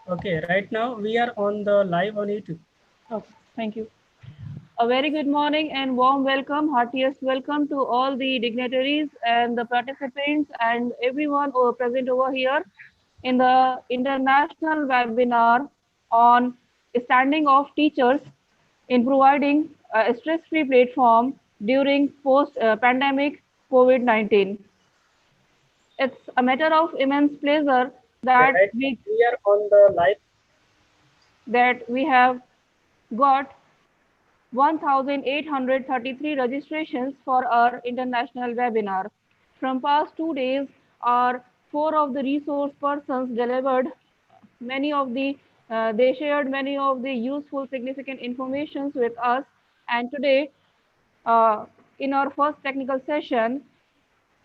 Okay, right now we are on the live on YouTube. Okay, thank you. A very good morning and warm welcome, heartiest welcome to all the dignitaries and the participants and everyone who are present over here in the international webinar on standing of teachers in providing a stress-free platform during post-pandemic COVID-19. It's a matter of immense pleasure Okay, that right now we we are on the live. that we have got 1,833 registrations for our international webinar. From past 2 days, our four of the resource persons delivered many of the they shared many of the useful significant informations with us, and today uh, in our first technical session,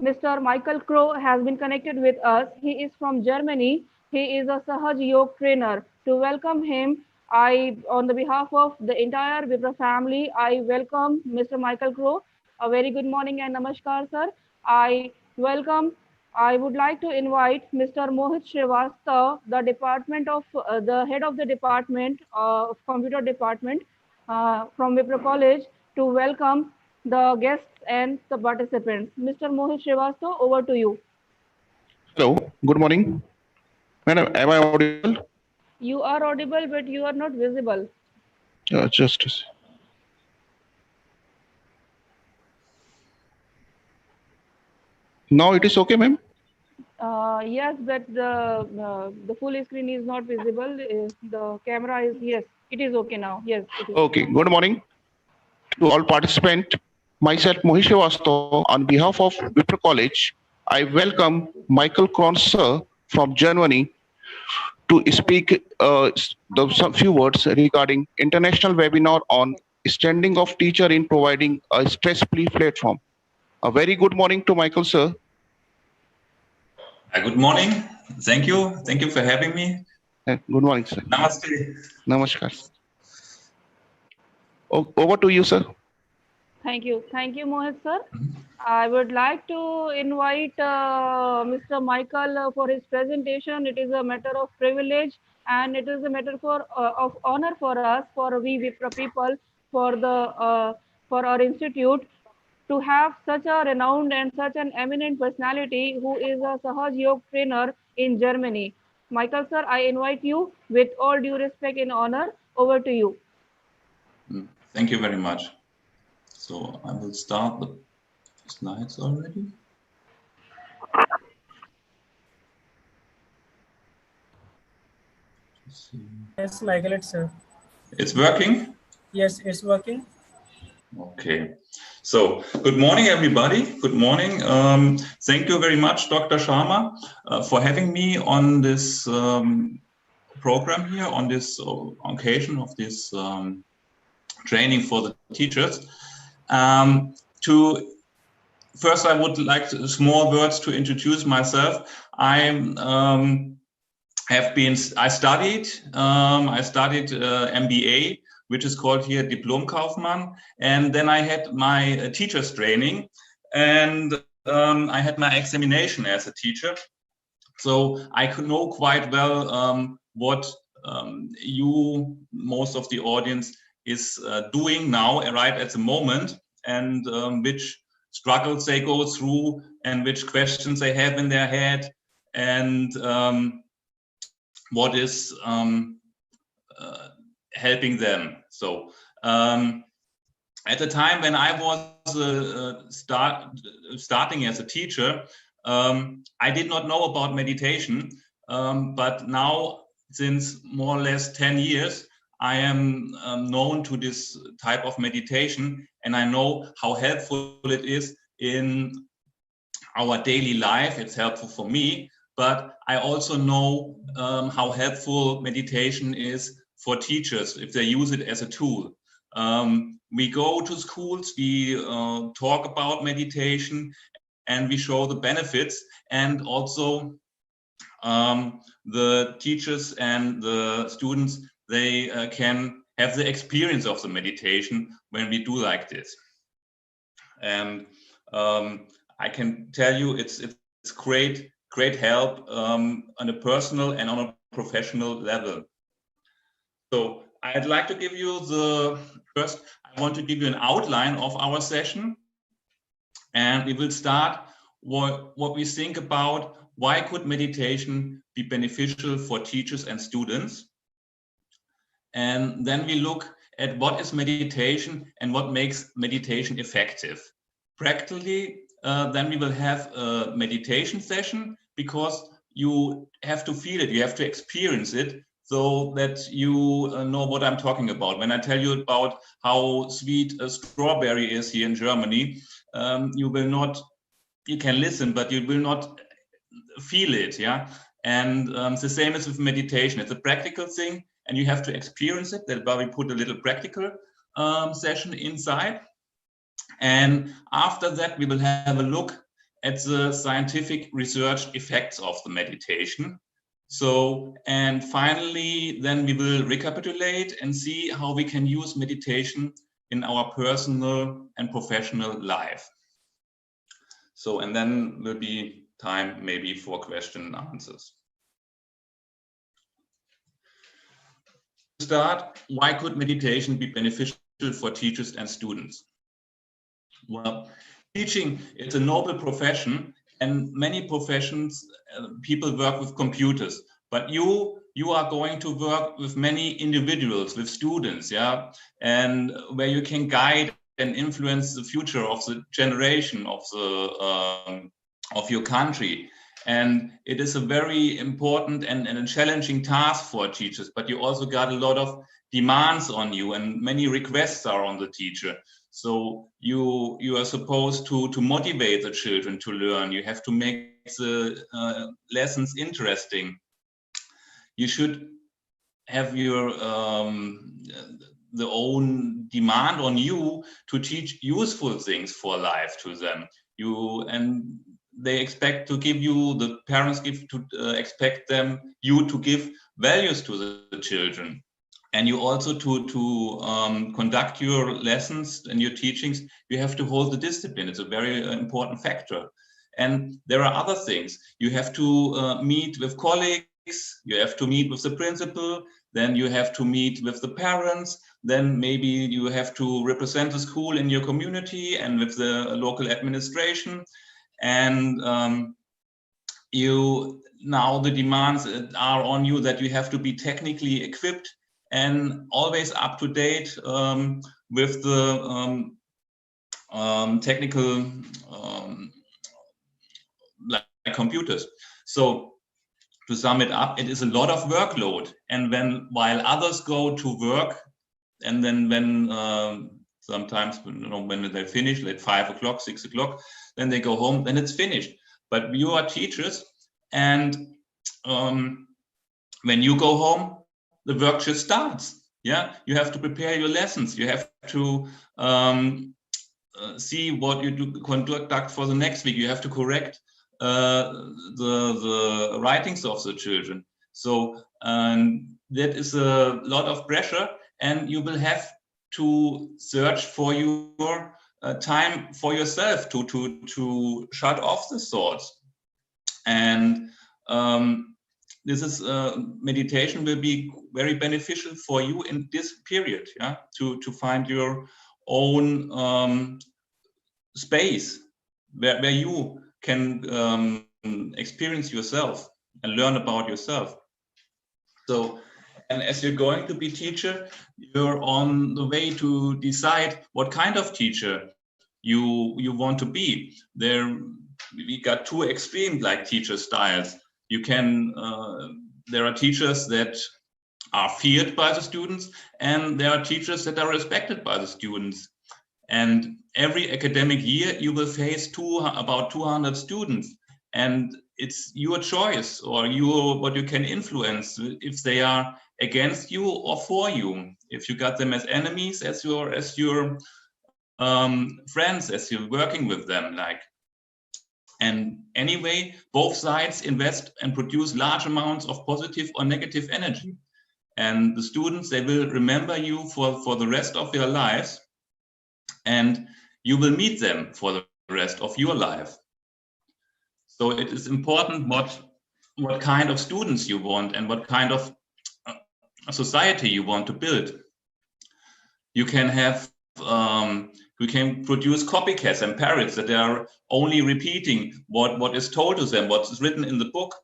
Mr. Michael Kroh has been connected with us. He is from Germany. He is a Sahaja yoga trainer. To welcome him, on the behalf of the entire Vipra family, I welcome Mr. Michael Kroh. A very good morning and namaskar, sir. I welcome. I would like to invite Mr. Mohit Srivastava, the department of the head of the department of computer department from Vipra College, to welcome the guests and the participants. Mr. Mohit Srivastava, over to you. Hello, good morning. Madam, am I audible? You are audible, but you are not visible. Just a Now it is okay, ma'am? Yes, but the full screen is not visible. The camera is, yes, it is okay now. Yes, it is. Okay, good morning to all participants. Myself, Mohish Srivastava, on behalf of Vipra College, I welcome Michael Kron, sir, from Germany to speak some few words regarding international webinar on standing of teacher in providing a stress-free platform. A very good morning to Michael, sir. Good morning. Thank you. Thank you for having me. Good morning, sir. Namaste. Namaskar. Over to you, sir. Thank you. Thank you, Mohit, sir. I would like to invite Mr. Michael for his presentation. It is a matter of privilege and it is a matter of honor for us, for we Vipra people, for our institute, to have such a renowned and such an eminent personality who is a Sahaj Yoga trainer in Germany. Michael, sir, I invite you with all due respect and honor. Over to you. Thank you very much. So I will start the slides already. Yes, Michael, it's working? Yes, it's working. Okay. So good morning, everybody. Good morning. Thank you very much, Dr. Sharma, for having me on this program here, on this occasion of this training for the teachers. First, I would like small words to introduce myself. I studied MBA, which is called here Diplom-Kaufmann, and then I had my teacher's training, and I had my examination as a teacher. So I could know quite well what most of the audience is doing now, right at the moment, and which struggles they go through and which questions they have in their head, and what is helping them. So at the time when I was starting as a teacher, I did not know about meditation, but now, since more or less 10 years, I am known to this type of meditation, and I know how helpful it is in our daily life. It's helpful for me, but I also know how helpful meditation is for teachers if they use it as a tool. We go to schools, we talk about meditation, and we show the benefits, and also the teachers and the students, they can have the experience of the meditation when we do like this. And I can tell you it's great help on a personal and on a professional level. So I'd like to give you I want to give you an outline of our session, and we will start what we think about why could meditation be beneficial for teachers and students. And then we look at what is meditation and what makes meditation effective. Practically, then we will have a meditation session, because you have to feel it, you have to experience it, so that you know what I'm talking about. When I tell you about how sweet a strawberry is here in Germany, you can listen, but you will not feel it, yeah? And the same is with meditation. It's a practical thing, and you have to experience it. That's why we put a little practical session inside. And after that, we will have a look at the scientific research effects of the meditation. So, and finally, then we will recapitulate and see how we can use meditation in our personal and professional life. So, and then will be time maybe for question and answers. To start, why could meditation be beneficial for teachers and students? Well, teaching is a noble profession, and many professions, people work with computers, but you are going to work with many individuals, with students, yeah, and where you can guide and influence the future of the generation of your country. And it is a very important and a challenging task for teachers, but you also got a lot of demands on you, and many requests are on the teacher. So you are supposed to motivate the children to learn. You have to make the lessons interesting. You should have your the own demand on you to teach useful things for life to them. And they expect to give you, the parents expect you to give values to the children. And you also to conduct your lessons and your teachings, you have to hold the discipline. It's a very important factor. And there are other things. You have to meet with colleagues, you have to meet with the principal, then you have to meet with the parents, then maybe you have to represent the school in your community and with the local administration. And now the demands are on you that you have to be technically equipped and always up to date with the technical like computers. So to sum it up, it is a lot of workload. And while others go to work, and then when sometimes when they finish at 5 o'clock, 6 o'clock, then they go home, then it's finished. But you are teachers, and when you go home, the work just starts. Yeah, you have to prepare your lessons. You have to see what you do conduct for the next week. You have to correct the writings of the children. So that is a lot of pressure, and you will have to search for your time for yourself to shut off the thoughts. And this is meditation will be very beneficial for you in this period, yeah, to find your own space where you can experience yourself and learn about yourself. So, and as you're going to be teacher, you're on the way to decide what kind of teacher you want to be. We got two extreme like teacher styles. You can there are teachers that are feared by the students, and there are teachers that are respected by the students. And every academic year you will face about 200 students, and it's your choice or what you can influence if they are against you or for you. If you got them as enemies, as your friends, as you're working with them, like. And anyway, both sides invest and produce large amounts of positive or negative energy. And the students, they will remember you for the rest of their lives, and you will meet them for the rest of your life. So it is important what what kind of students you want and what kind of society you want to build. You can have we can produce copycats and parrots that are only repeating what is told to them, what is written in the book.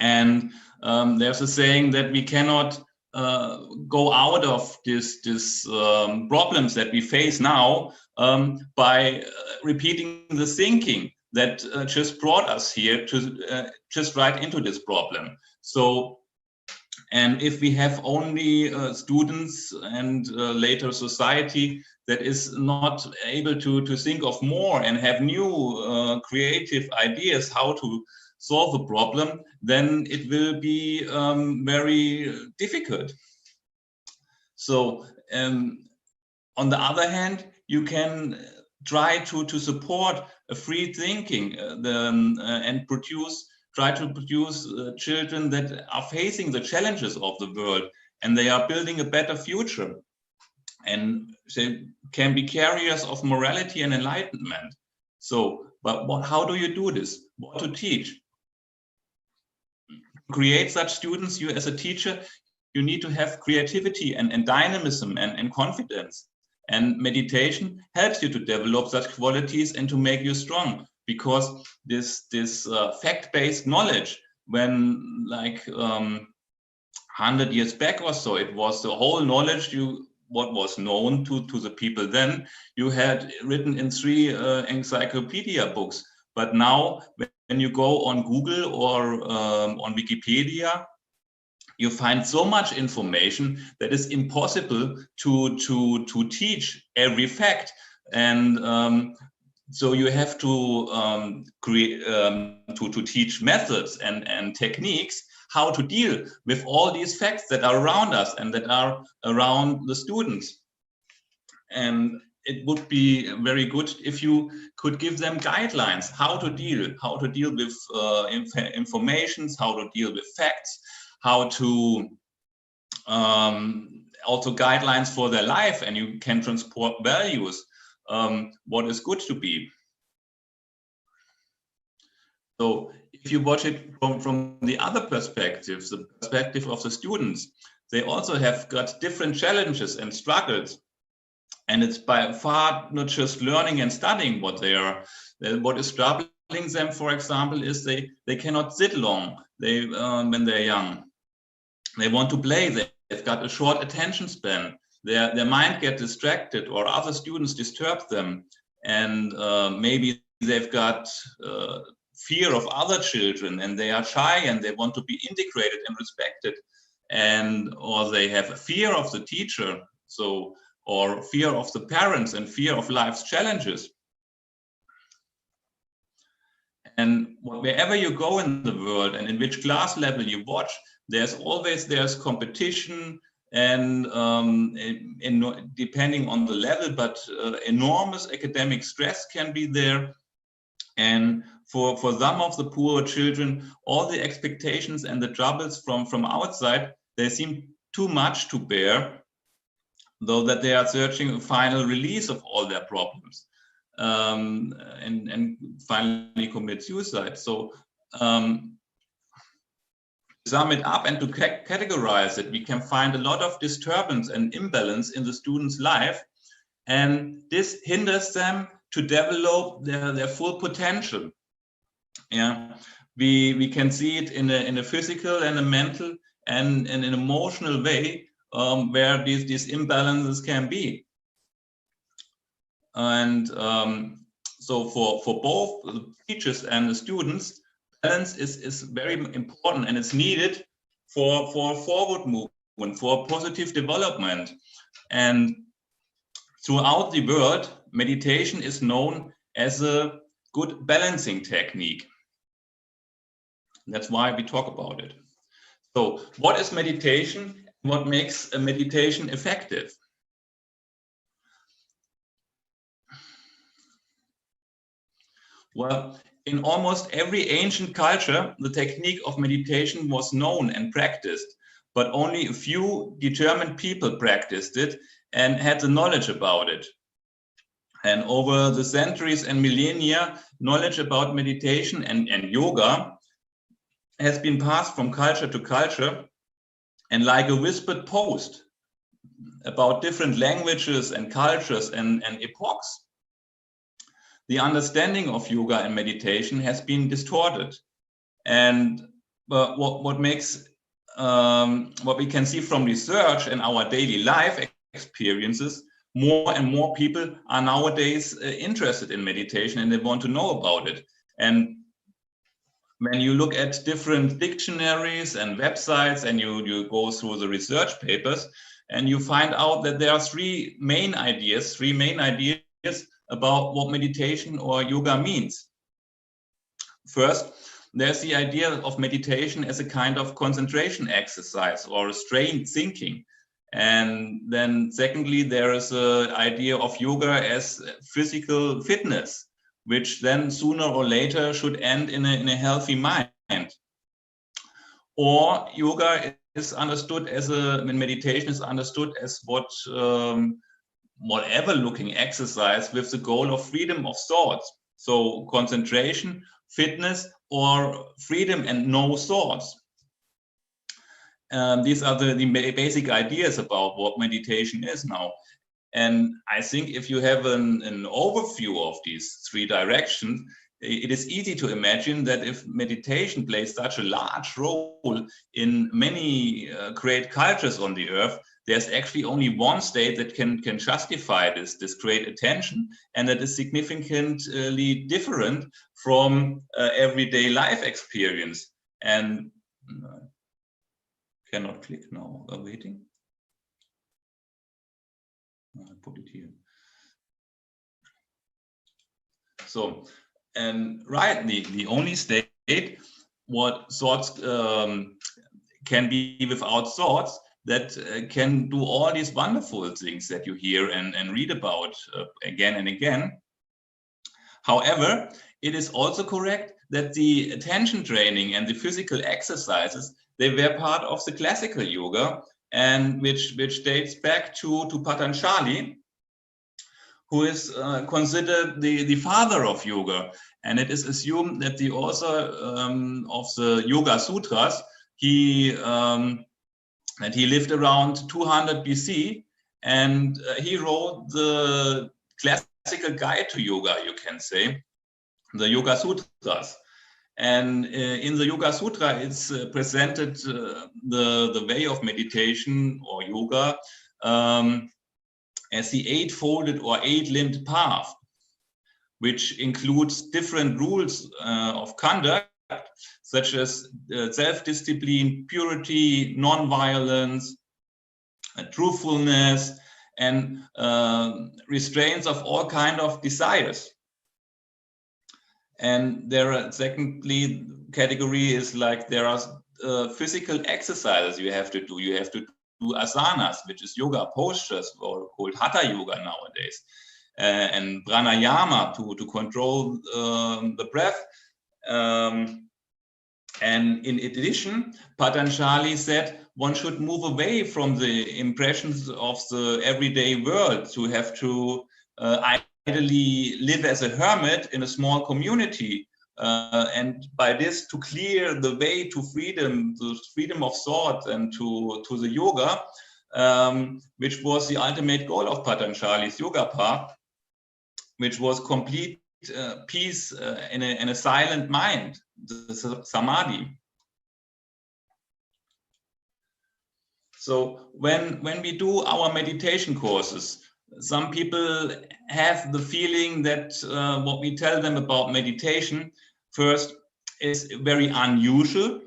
And there's a saying that we cannot go out of this problems that we face now by repeating the thinking that just brought us here to just right into this problem. So, and if we have only students and later society that is not able to think of more and have new creative ideas how to solve a problem, then it will be very difficult. So on the other hand, you can try to support a free thinking and try to produce children that are facing the challenges of the world and they are building a better future and they can be carriers of morality and enlightenment. So, but how do you do this? What to teach? Create such students, you as a teacher, you need to have creativity and dynamism and confidence. And meditation helps you to develop such qualities and to make you strong, because this fact-based knowledge, when like 100 years back or so, it was the whole knowledge what was known to the people then, you had written in 3 encyclopedia books. But now when you go on Google or on Wikipedia, you find so much information that is impossible to teach every fact. And so you have to create to teach methods and techniques how to deal with all these facts that are around us and that are around the students. And it would be very good if you could give them guidelines how to deal with informations, how to deal with facts, how to also guidelines for their life, and you can transport values, what is good to be. So if you watch it from the other perspectives, the perspective of the students, they also have got different challenges and struggles. And it's by far not just learning and studying what is troubling them, for example, is they cannot sit long when they're young. They want to play, they've got a short attention span, their mind gets distracted or other students disturb them, and maybe they've got fear of other children and they are shy and they want to be integrated and respected, or they have a fear of the teacher, or fear of the parents and fear of life's challenges. And wherever you go in the world and in which class level you watch, there's competition and depending on the level, but enormous academic stress can be there. And for some of the poorer children, all the expectations and the troubles from outside, they seem too much to bear, though that they are searching a final release of all their problems, and finally commit suicide. So sum it up and to categorize it, we can find a lot of disturbance and imbalance in the student's life, and this hinders them to develop their full potential. Yeah, we can see it in a physical and a mental and an emotional way, where these imbalances can be. And so for both the teachers and the students, balance is very important, and it's needed for forward movement, for positive development. And throughout the world, meditation is known as a good balancing technique. That's why we talk about it. So what is meditation? What makes a meditation effective? Well, in almost every ancient culture, the technique of meditation was known and practiced, but only a few determined people practiced it and had the knowledge about it. And over the centuries and millennia, knowledge about meditation and yoga has been passed from culture to culture, and like a whispered post about different languages and cultures and epochs, the understanding of yoga and meditation has been distorted. And what makes what we can see from research and our daily life experiences, more and more people are nowadays interested in meditation and they want to know about it. And when you look at different dictionaries and websites and you go through the research papers, and you find out that there are three main ideas about what meditation or yoga means. First, there's the idea of meditation as a kind of concentration exercise or restrained thinking. And then secondly, there is an idea of yoga as physical fitness, which then sooner or later should end in a healthy mind. Or yoga is understood as meditation is understood as whatever looking exercise with the goal of freedom of thoughts. So concentration, fitness, or freedom and no thoughts. These are the basic ideas about what meditation is now. And I think if you have an overview of these three directions, it is easy to imagine that if meditation plays such a large role in many great cultures on the earth, there's actually only one state that can justify this great attention, and that is significantly different from everyday life experience. And cannot click now, waiting. I put it here. So, and right, the only state what thoughts can be without thoughts, that can do all these wonderful things that you hear and read about again and again. However, it is also correct that the attention training and the physical exercises, they were part of the classical yoga, and which dates back to Patanjali, who is considered the father of yoga. And it is assumed that the author of the Yoga Sutras, he lived around 200 BC, and he wrote the classical guide to yoga, you can say, the Yoga Sutras. And in the Yoga Sutra, it's presented the way of meditation or yoga as the eightfolded or eight-limbed path, which includes different rules of conduct, such as self-discipline, purity, non-violence, truthfulness, and restraints of all kinds of desires. And there are, secondly, category is like there are physical exercises you have to do. You have to do asanas, which is yoga postures, or called hatha yoga nowadays, and pranayama to control the breath. And in addition, Patanjali said one should move away from the impressions of the everyday world, to have to ideally live as a hermit in a small community, and by this to clear the way to freedom, the freedom of thought, and to the yoga, which was the ultimate goal of Patanjali's yoga path, which was complete peace in a silent mind, the samadhi. So when we do our meditation courses, some people have the feeling that what we tell them about meditation first is very unusual,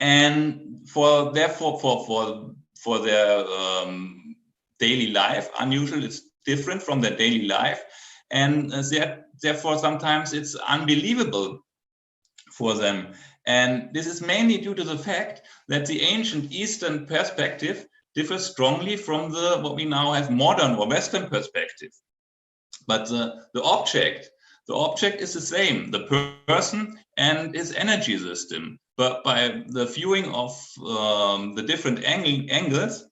and for their daily life, unusual is different from their daily life, and therefore sometimes it's unbelievable for them. And this is mainly due to the fact that the ancient Eastern perspective differs strongly from what we now have modern or Western perspective. But the object is the same, the person and his energy system. But by the viewing of the different angles,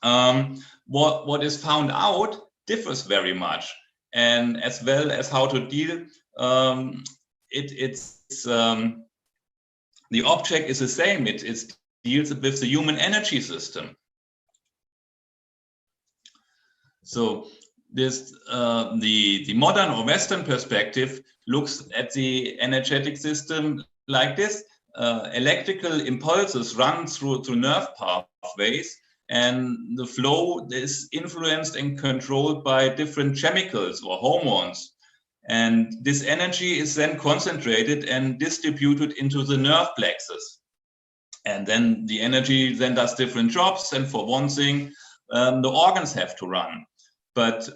what is found out differs very much, and as well as how to deal. the object is the same. It deals with the human energy system. So this the modern or Western perspective looks at the energetic system like this. Electrical impulses run through nerve pathways, and the flow is influenced and controlled by different chemicals or hormones. And this energy is then concentrated and distributed into the nerve plexus. And then the energy then does different jobs. And for one thing, the organs have to run. But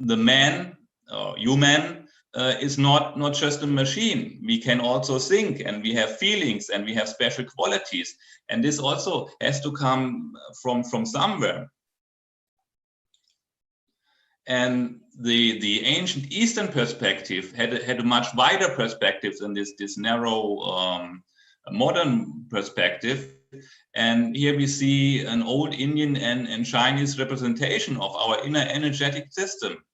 the man, or human, is not just a machine. We can also think, and we have feelings, and we have special qualities. And this also has to come from somewhere. And the ancient Eastern perspective had a much wider perspective than this narrow modern perspective. And here we see an old Indian and Chinese representation of our inner energetic system.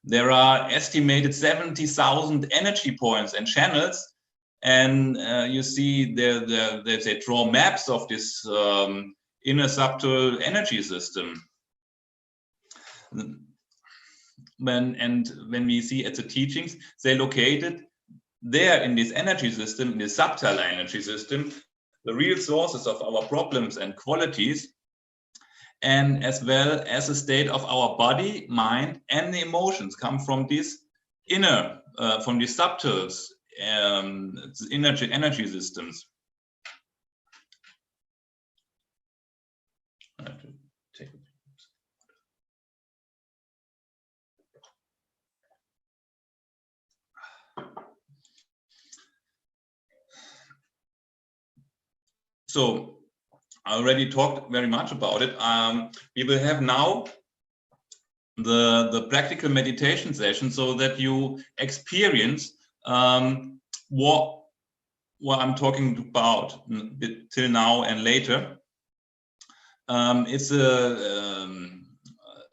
There are estimated 70,000 energy points and channels, and you see they draw maps of this inner subtle energy system. When we see at the teachings, they located there in this energy system, in this subtle energy system, the real sources of our problems and qualities, and as well as the state of our body, mind, and the emotions come from this inner, from these subtles, energy systems. I have to take a So I already talked very much about it. We will have now the practical meditation session so that you experience what I'm talking about till now and later. It's a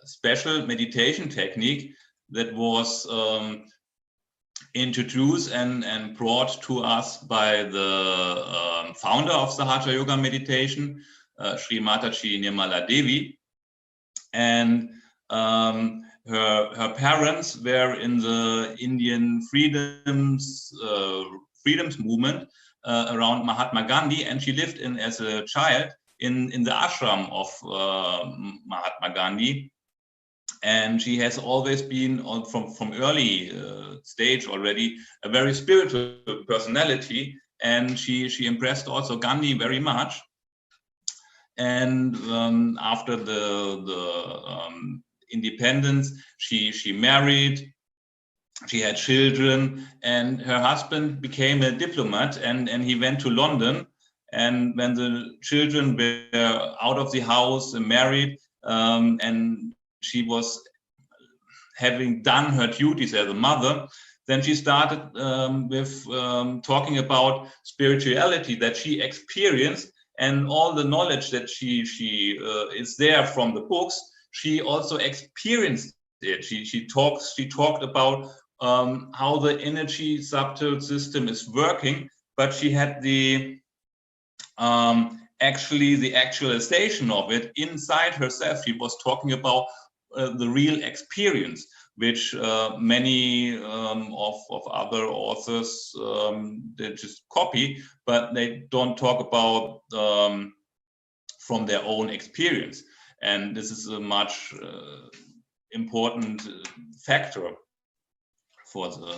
special meditation technique that was introduced and brought to us by the founder of Sahaja Yoga Meditation, Sri Mataji Nirmala Devi. And her parents were in the Indian freedoms movement around Mahatma Gandhi, and she lived as a child in the ashram of Mahatma Gandhi. And she has always been, from early stage already, a very spiritual personality, and she impressed also Gandhi very much. And after the independence, she married, she had children, and her husband became a diplomat, and he went to London. And when the children were out of the house and married, and she was having done her duties as a mother, then she started with talking about spirituality that she experienced, and all the knowledge that she is there from the books. She also experienced it. She talked about how the energy subtle system is working, but she had the actualization of it inside herself. She was talking about the real experience, which many of other authors they just copy, but they don't talk about from their own experience. And this is a much important factor for the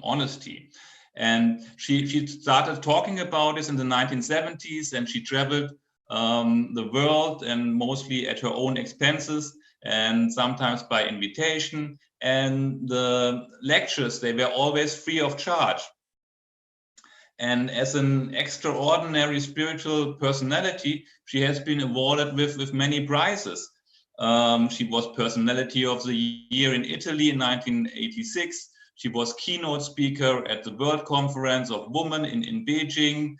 honesty. And she started talking about this in the 1970s, and she traveled the world, and mostly at her own expenses, and sometimes by invitation. And the lectures, they were always free of charge. And as an extraordinary spiritual personality, she has been awarded with many prizes. She was Personality of the Year in Italy in 1986. She was keynote speaker at the World Conference of Women in Beijing.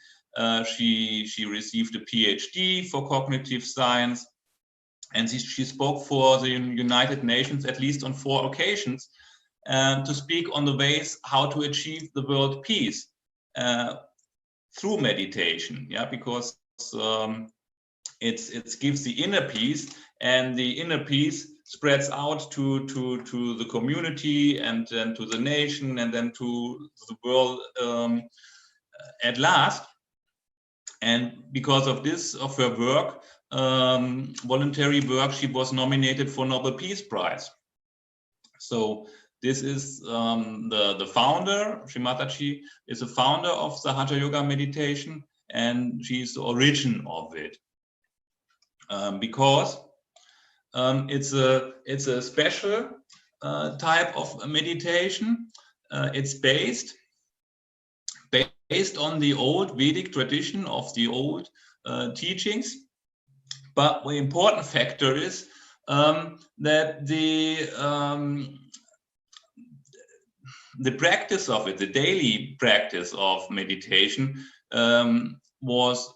She received a PhD for cognitive science. And she spoke for the United Nations at least on 4 occasions to speak on the ways how to achieve the world peace. through meditation, yeah, because it gives the inner peace, and the inner peace spreads out to the community, and then to the nation, and then to the world at last. And because of this, of her work, voluntary work, she was nominated for Nobel Peace Prize. So this is the founder, Sri Mataji is the founder of the Hatha Yoga meditation, and she's the origin of it. Because it's a special type of meditation. It's based on the old Vedic tradition of the old teachings, but the important factor is that the practice of it, the daily practice of meditation, was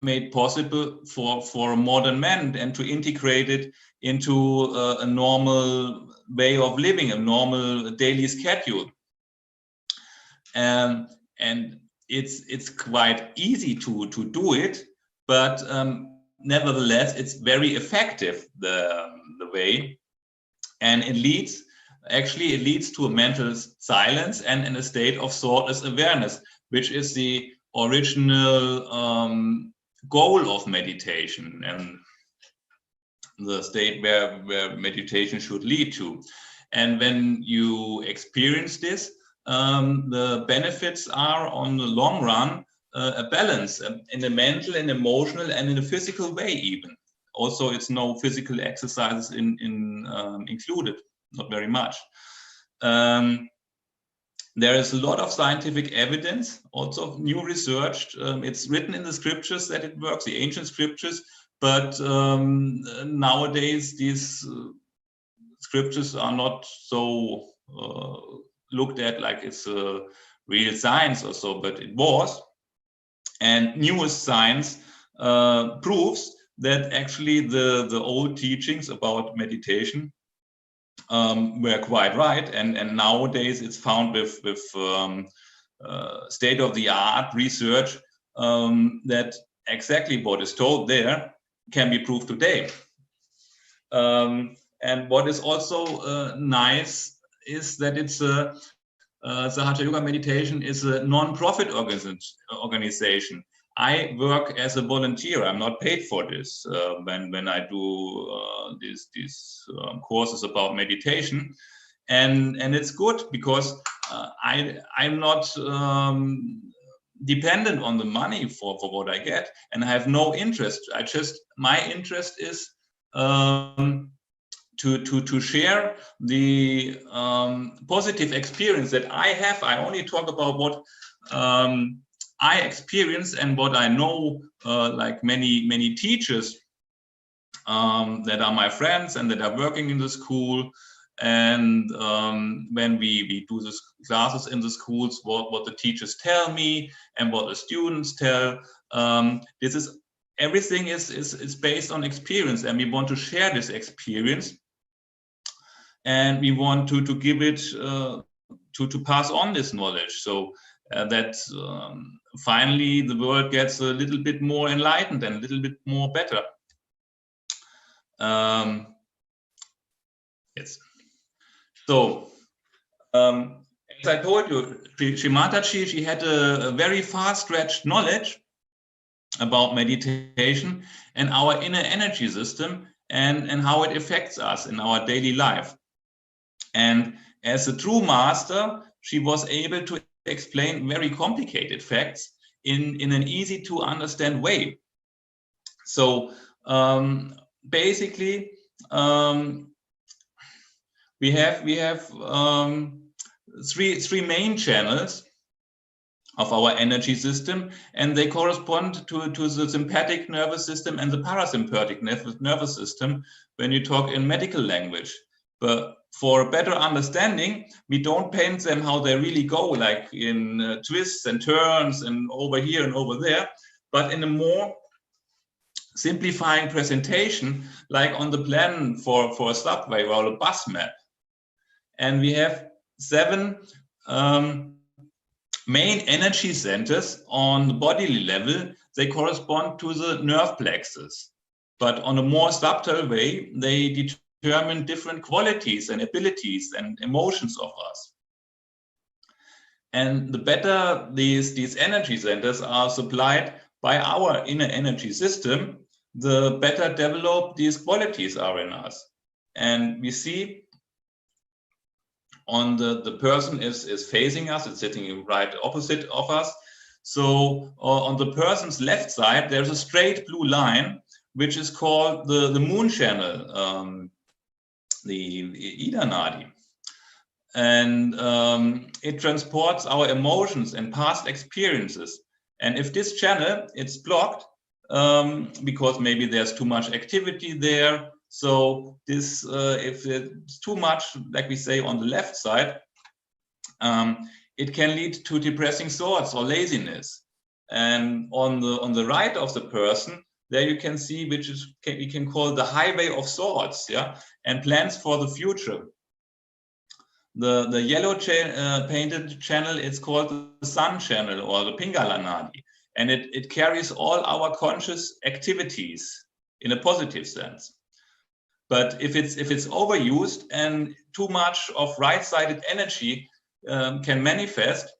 made possible for a modern man, and to integrate it into a normal way of living, a normal daily schedule. And it's quite easy to do it, but nevertheless, it's very effective, the way, and it leads to a mental silence and a state of thoughtless awareness, which is the original goal of meditation, and the state where meditation should lead to. And when you experience this, the benefits are, on the long run, a balance in the mental and emotional and in a physical way even. Also, it's no physical exercises included, not very much. There is a lot of scientific evidence, also new research. It's written in the scriptures that it works, the ancient scriptures, but nowadays these scriptures are not so looked at like it's a real science or so, but it was. And newest science proves that actually the old teachings about meditation were quite right, and nowadays it's found with state-of-the-art research that exactly what is told there can be proved today. And what is also nice is that it's the Hatha Yoga meditation is a non-profit organization. I work as a volunteer. I'm not paid for this when I do these courses about meditation, and it's good because I'm not dependent on the money for what I get, and I have no interest. My interest is to share the positive experience that I have. I only talk about what I experience and what I know, like many teachers that are my friends and that are working in the school. And when we do these classes in the schools, what the teachers tell me and what the students tell, everything is based on experience, and we want to share this experience, and we want to give it to pass on this knowledge, so that finally the world gets a little bit more enlightened and a little bit more better. Yes. So, as I told you, Sri Mataji, she had a very far-stretched knowledge about meditation and our inner energy system and how it affects us in our daily life. And as a true master, she was able to explain very complicated facts in an easy to understand way. So basically, we have three main channels of our energy system, and they correspond to the sympathetic nervous system and the parasympathetic nervous system when you talk in medical language. But for a better understanding, we don't paint them how they really go, like in twists and turns and over here and over there, but in a more simplifying presentation, like on the plan for a subway or a bus map. And we have 7 main energy centers on the bodily level, they correspond to the nerve plexus. But on a more subtle way, they determine different qualities and abilities and emotions of us. And the better these energy centers are supplied by our inner energy system, the better developed these qualities are in us. And we see on the person is facing us, it's sitting right opposite of us. So on the person's left side, there's a straight blue line, which is called the moon channel, the Ida Nadi. And it transports our emotions and past experiences. And if this channel it's blocked, because maybe there's too much activity there, so this if it's too much, like we say on the left side, it can lead to depressing thoughts or laziness. And on the right of the person, there you can see, which is we can call the highway of thoughts, yeah, and plans for the future. The yellow painted channel, it's called the sun channel or the Pingala Nadi, and it carries all our conscious activities in a positive sense. But if it's overused and too much of right-sided energy can manifest,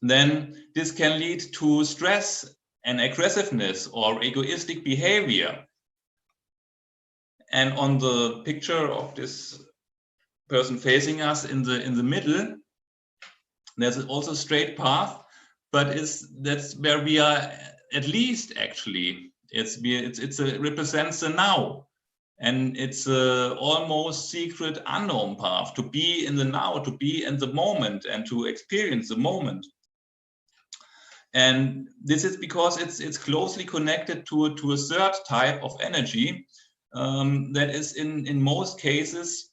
then this can lead to stress and aggressiveness or egoistic behavior. And on the picture of this person facing us in the middle, there's also a straight path, but that's where we are at least actually. It represents the now, and it's a almost secret unknown path to be in the now, to be in the moment, and to experience the moment. And this is because it's closely connected to a third type of energy that is in most cases,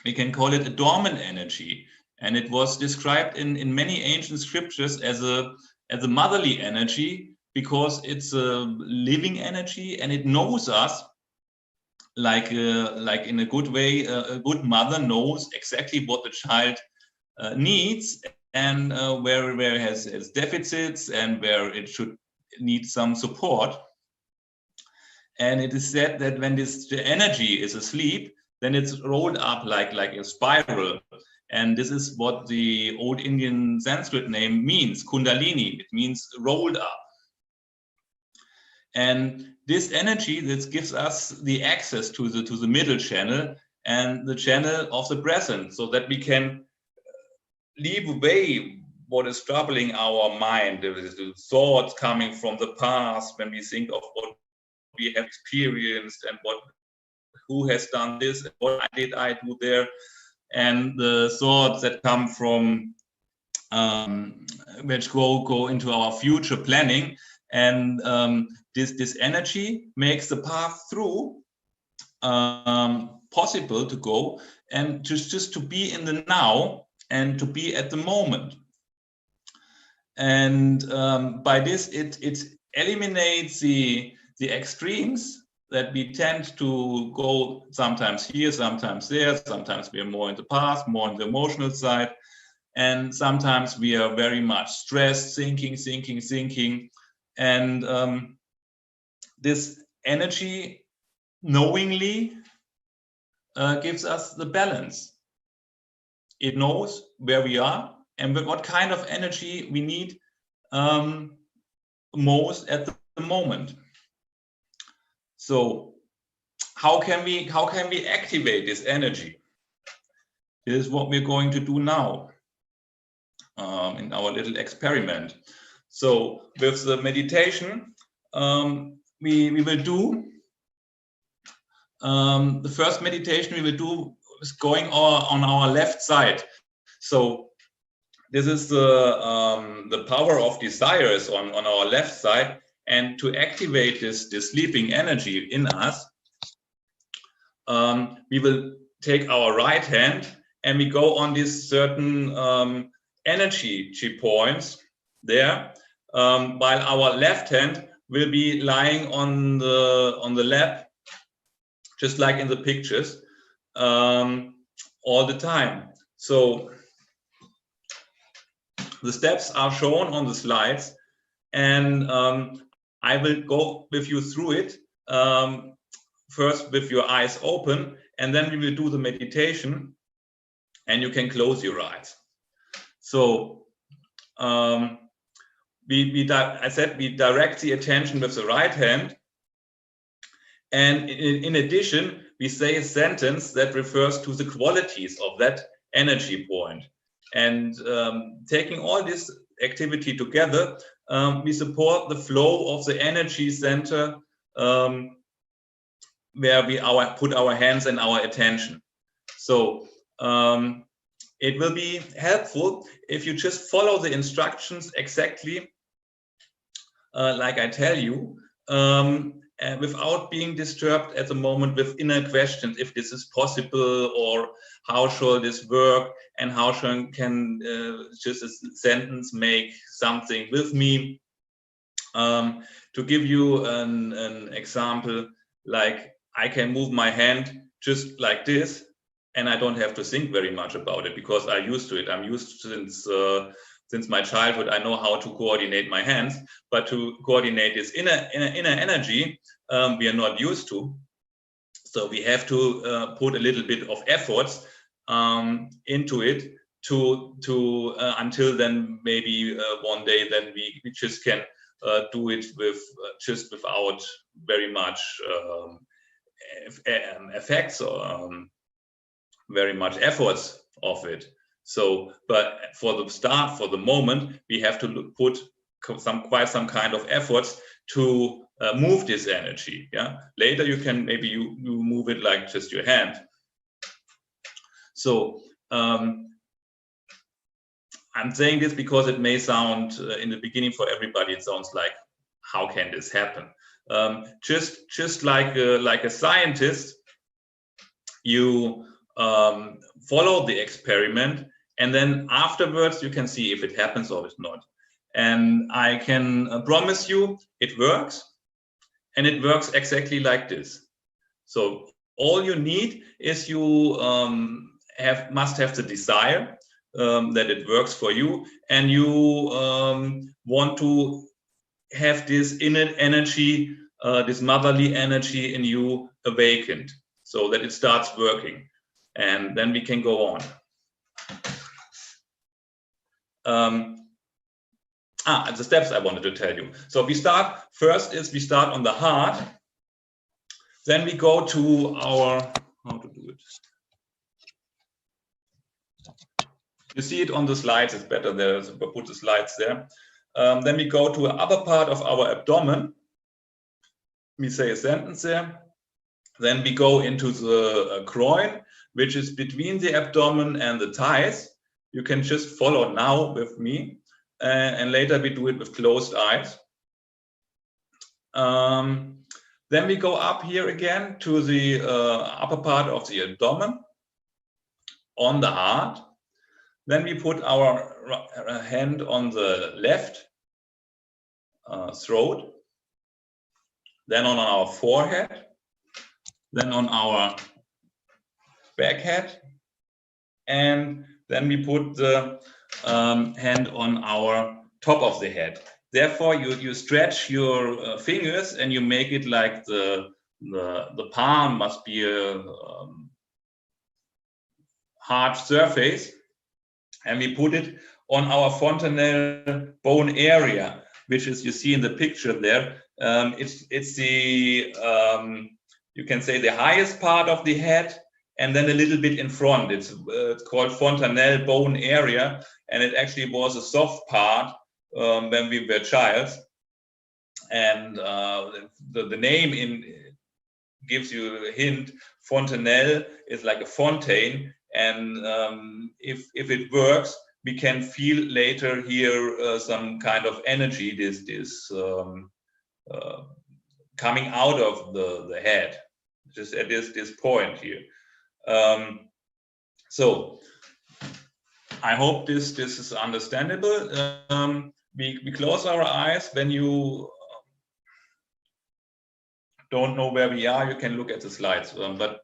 we can call it a dormant energy, and it was described in many ancient scriptures as a motherly energy, because it's a living energy and it knows us like in a good way. A good mother knows exactly what the child needs, and where it has deficits and where it should need some support. And it is said that when this energy is asleep, then it's rolled up like a spiral. And this is what the old Indian Sanskrit name means, Kundalini. It means rolled up. And this energy, this gives us the access to the middle channel and the channel of the present, so that we can leave away what is troubling our mind. There is the thoughts coming from the past when we think of what we have experienced and who has done this, and what did I do there, and the thoughts that come from which go into our future planning. And this energy makes the path through possible to go, and just to be in the now and to be at the moment. And by this, it eliminates the extremes that we tend to go sometimes here, sometimes there. Sometimes we are more in the past, more on the emotional side, and sometimes we are very much stressed, thinking. And this energy knowingly gives us the balance. It knows where we are and what kind of energy we need most at the moment. So how can we activate this energy? This is what we're going to do now in our little experiment. So with the meditation, we will do the first meditation we will do is going on our left side. So this is the power of desires on our left side. And to activate this sleeping energy in us, we will take our right hand and we go on these certain energy points there, while our left hand will be lying on the lap, just like in the pictures, all the time. So The steps are shown on the slides, and I will go with you through it, first with your eyes open, and then we will do the meditation, and you can close your eyes. So I said we direct the attention with the right hand, and in addition, we say a sentence that refers to the qualities of that energy point. And taking all this activity together, we support the flow of the energy center where we put our hands and our attention. So it will be helpful if you just follow the instructions exactly like I tell you, without being disturbed at the moment with inner questions, if this is possible, or how shall this work, and how can just a sentence make something with me. To give you an example, like I can move my hand just like this, and I don't have to think very much about it because I'm used to it. I'm used to since my childhood. I know how to coordinate my hands, but to coordinate this inner energy, we are not used to. So we have to put a little bit of efforts into it to until then maybe one day then we just can do it with just without very much effects or very much efforts of it. So, but for the start, for the moment, we have to put quite some kind of efforts to move this energy. Yeah. Later, you can maybe you move it like just your hand. So I'm saying this because it may sound in the beginning for everybody, it sounds like, how can this happen? Just like a scientist, you follow the experiment, and then afterwards you can see if it happens or if not. And I can promise you it works, and it works exactly like this. So all you need is you must have the desire that it works for you, and you want to have this inner energy, this motherly energy in you awakened, so that it starts working, and then we can go on. The steps I wanted to tell you. So we start on the heart, then we go to our, how to do it. You see it on the slides, it's better there, so put the slides there. Then we go to the upper part of our abdomen. We say a sentence there. Then we go into the groin, which is between the abdomen and the thighs. You can just follow now with me, and later we do it with closed eyes. Then we go up here again to the upper part of the abdomen, on the heart. Then we put our hand on the left throat, then on our forehead, then on our back head, and then we put the hand on our top of the head. Therefore, you stretch your fingers and you make it like the palm must be a hard surface, and we put it on our fontanelle bone area, which is, you see in the picture there. It's the you can say the highest part of the head, and then a little bit in front. It's called fontanelle bone area, and it actually was a soft part when we were child. And the name gives you a hint. Fontanelle is like a fontaine, and if it works, we can feel later here some kind of energy, this coming out of the head, just at this point here. So I hope this is understandable. We close our eyes. When you don't know where we are, you can look at the slides. But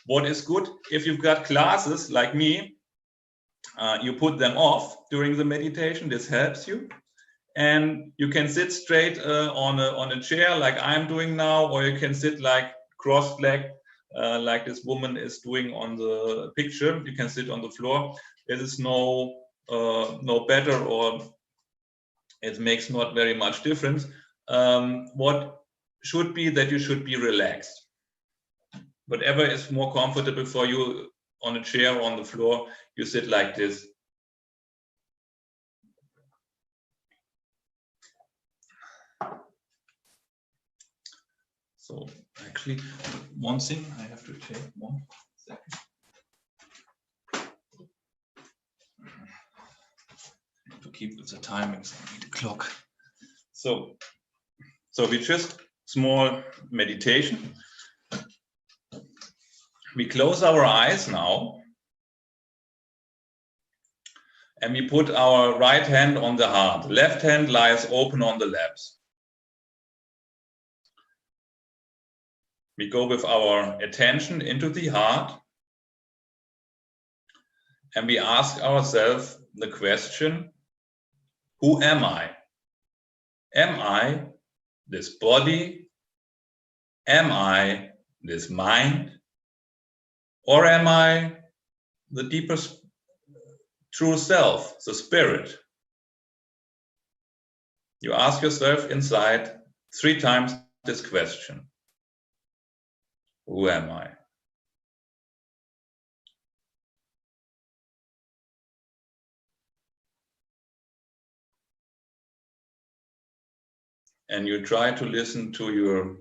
what is good, if you've got classes like me, you put them off during the meditation. This helps you. And you can sit straight on a chair like I'm doing now, or you can sit like cross-legged, like this woman is doing on the picture. You can sit on the floor. There is no better, or it makes not very much difference. What should be that you should be relaxed. Whatever is more comfortable for you, on a chair or on the floor, you sit like this. So actually, one thing I have to take 1 second. To keep with the timings, I need a clock. So we just small meditation. We close our eyes now, and we put our right hand on the heart. Left hand lies open on the laps. We go with our attention into the heart, and we ask ourselves the question, who am I? Am I this body? Am I this mind? Or am I the deepest true self, the spirit? You ask yourself inside 3 times this question. Who am I? And you try to listen to your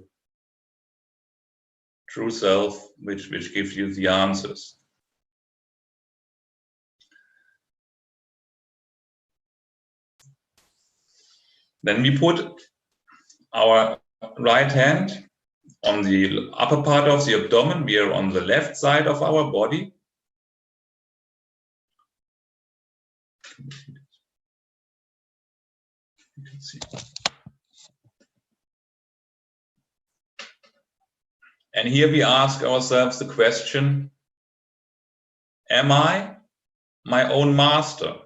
true self, which gives you the answers. Then we put our right hand on the upper part of the abdomen. We are on the left side of our body. You can see. And here we ask ourselves the question, am I my own master?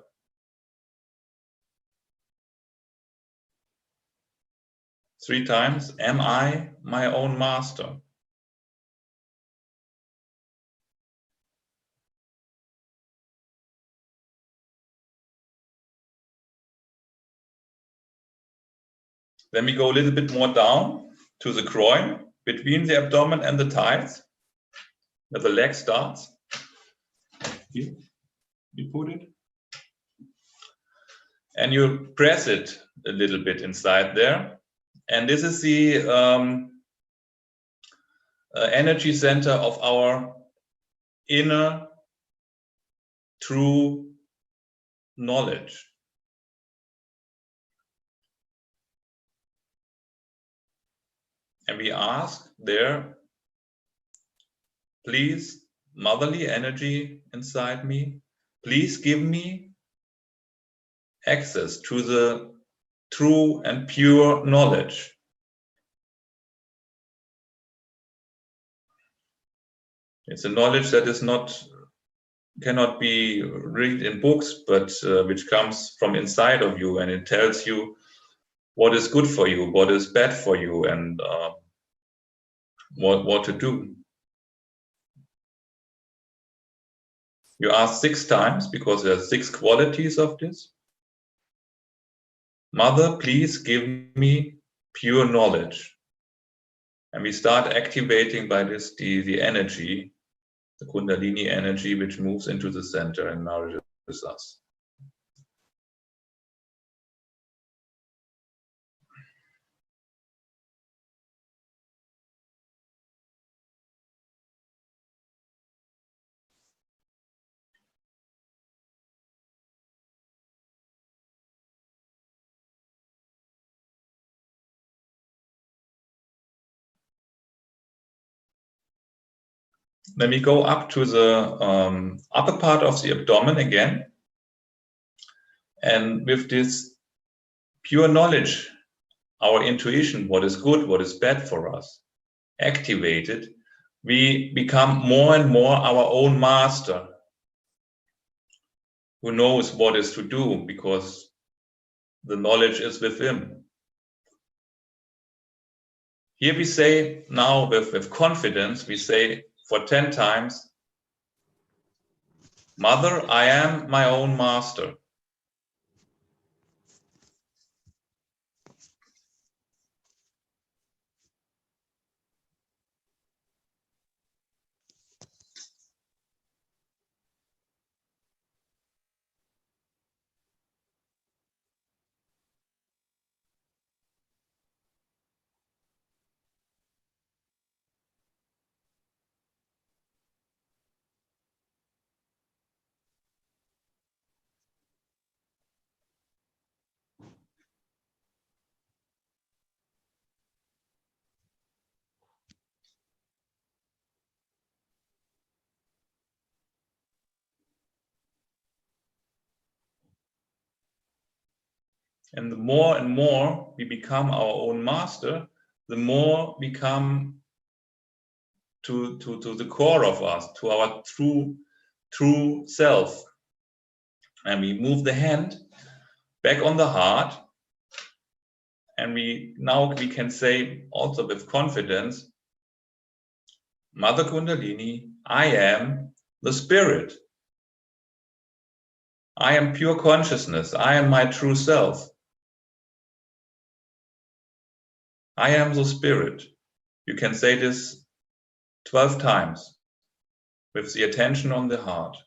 Three times, am I my own master? Then we go a little bit more down to the groin, between the abdomen and the thighs, where the leg starts. Here, you put it. And you press it a little bit inside there. And this is the energy center of our inner true knowledge. And we ask there, please, motherly energy inside me, please give me access to the true and pure knowledge. It's a knowledge that is cannot be read in books, but which comes from inside of you, and it tells you what is good for you, what is bad for you, and what to do. You ask 6 times because there are 6 qualities of this. Mother, please give me pure knowledge. And we start activating by this the energy, the Kundalini energy, which moves into the center and nourishes us. Then we go up to the upper part of the abdomen again. And with this pure knowledge, our intuition, what is good, what is bad for us, activated, we become more and more our own master. who knows what is to do because the knowledge is with him. Here we say now with confidence, we say for 10 times, Mother, I am my own master. And the more and more we become our own master, the more we come to the core of us, to our true self. And we move the hand back on the heart. And now we can say also with confidence, Mother Kundalini, I am the spirit. I am pure consciousness. I am my true self. I am the spirit. You can say this 12 times with the attention on the heart.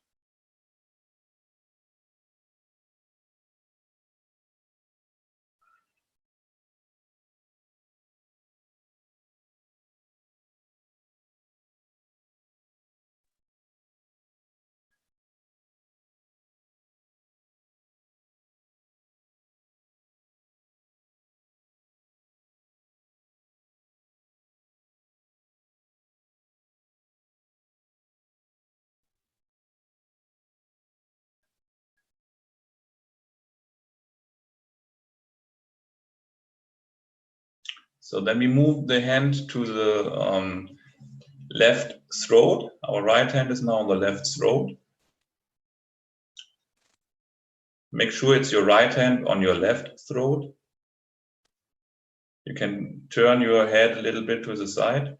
So then we move the hand to the left throat. Our right hand is now on the left throat. Make sure it's your right hand on your left throat. You can turn your head a little bit to the side.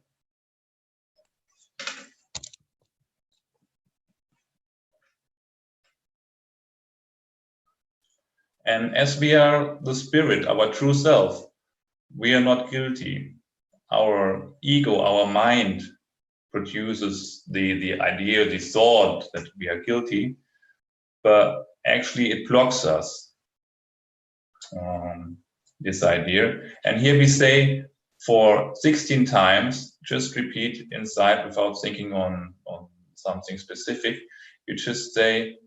And as we are the spirit, our true self, we are not guilty. Our ego, our mind produces the idea, the thought that we are guilty, but actually it blocks us, this idea. And here we say for 16 times, just repeat inside without thinking on something specific. You just say,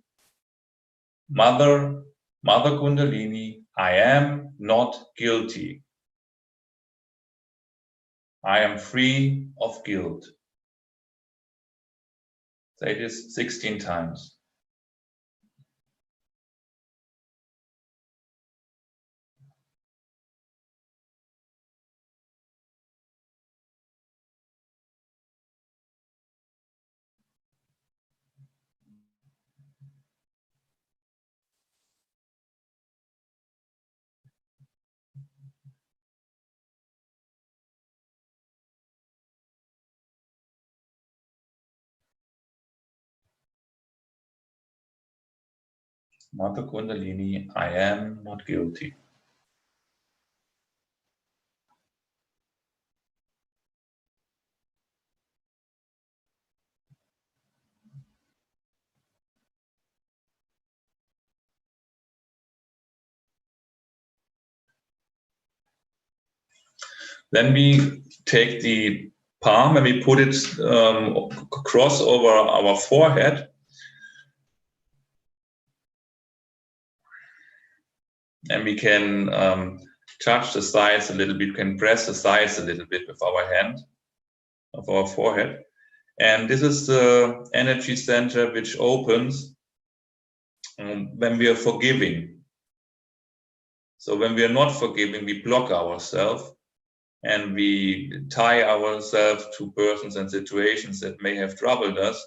Mother Kundalini, I am not guilty. I am free of guilt. Say this 16 times. Mother Kundalini, I am not guilty. Then we take the palm and we put it across over our forehead. And we can touch the sides a little bit, we can press the sides a little bit with our hand of our forehead. And this is the energy center which opens when we are forgiving. So when we are not forgiving, we block ourselves and we tie ourselves to persons and situations that may have troubled us.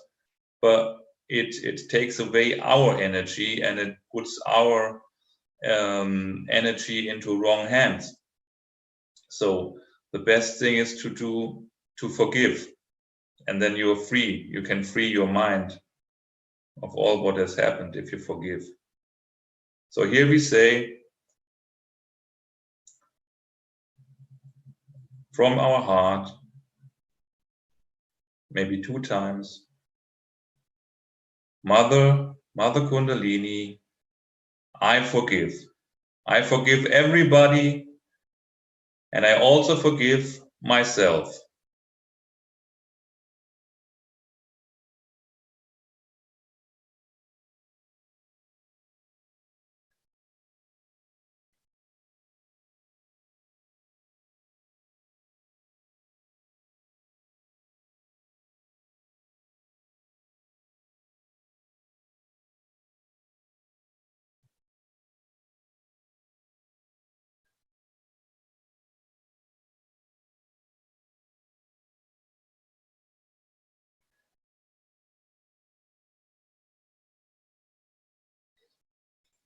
But it takes away our energy and it puts our energy into wrong hands. So the best thing is to forgive, and then you're free. You can free your mind of all what has happened if you forgive. So here we say, from our heart, maybe 2 times, Mother Kundalini, I forgive. I forgive everybody, and I also forgive myself.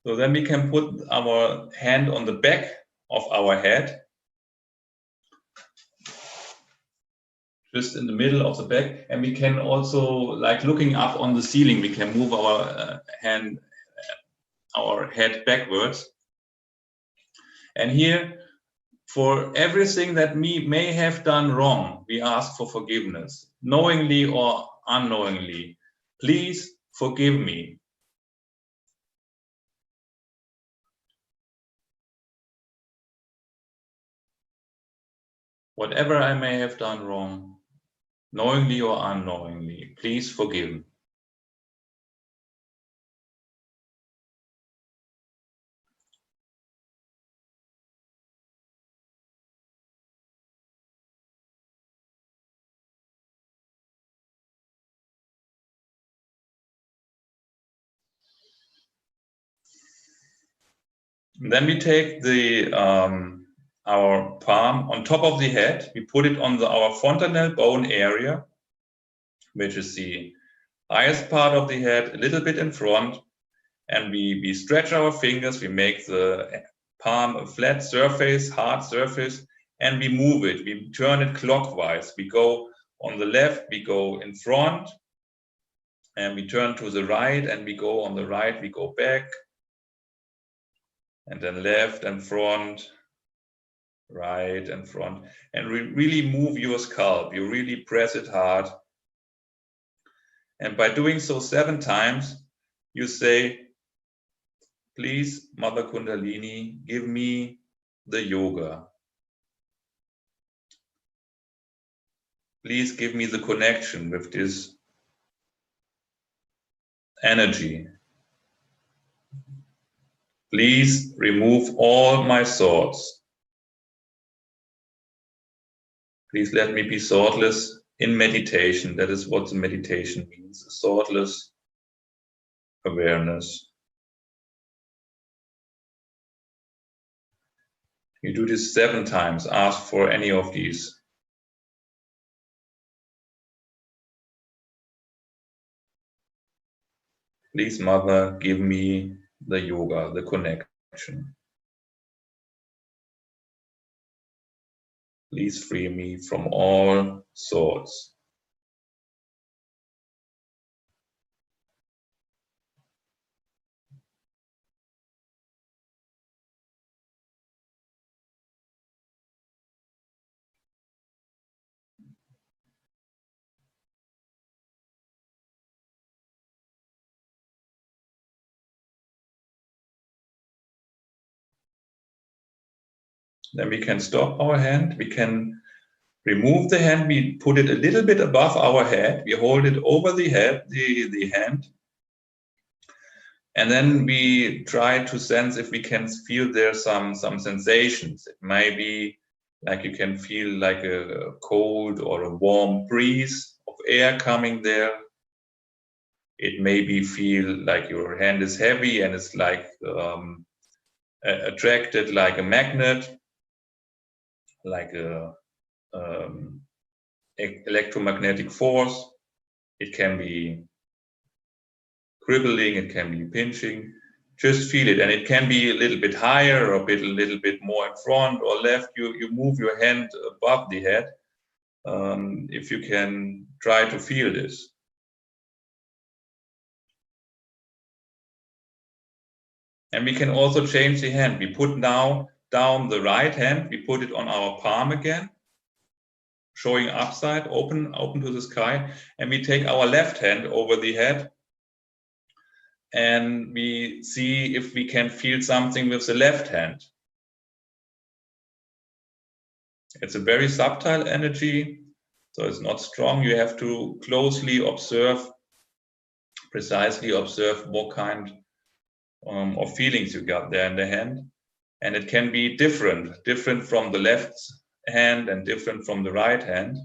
So then we can put our hand on the back of our head, just in the middle of the back, and we can also, like looking up on the ceiling, we can move our our head backwards. And here, for everything that we may have done wrong, we ask for forgiveness, knowingly or unknowingly. Please forgive me. Whatever I may have done wrong, knowingly or unknowingly, please forgive me. Then we take the our palm on top of the head. We put it on our fontanelle bone area, which is the highest part of the head, a little bit in front. And we stretch our fingers. We make the palm a flat surface, hard surface, and we move it. We turn it clockwise. We go on the left, we go in front, and we turn to the right, and we go on the right, we go back, and then left and front, right and front, and we really move your scalp. You really press it hard. And by doing so 7 times, you say, please, Mother Kundalini, give me the yoga. Please give me the connection with this energy. Please remove all my thoughts. Please let me be thoughtless in meditation. That is what the meditation means, thoughtless awareness. You do this 7 times. Ask for any of these. Please, Mother, give me the yoga, the connection. Please free me from all thoughts. Then we can stop our hand. We can remove the hand. We put it a little bit above our head. We hold it over the head, the hand. And then we try to sense if we can feel there some sensations. It may be like you can feel like a cold or a warm breeze of air coming there. It may be feel like your hand is heavy and it's like attracted like a magnet, like a electromagnetic force. It can be crippling, it can be pinching. Just feel it, and it can be a little bit higher or a little bit more in front or left. You move your hand above the head. If you can try to feel this. And we can also change the hand. We put now down the right hand, we put it on our palm again, showing upside, open to the sky, and we take our left hand over the head, and we see if we can feel something with the left hand. It's a very subtle energy, so it's not strong. You have to closely observe, precisely observe what kind of feelings you got there in the hand. And it can be different from the left hand and different from the right hand.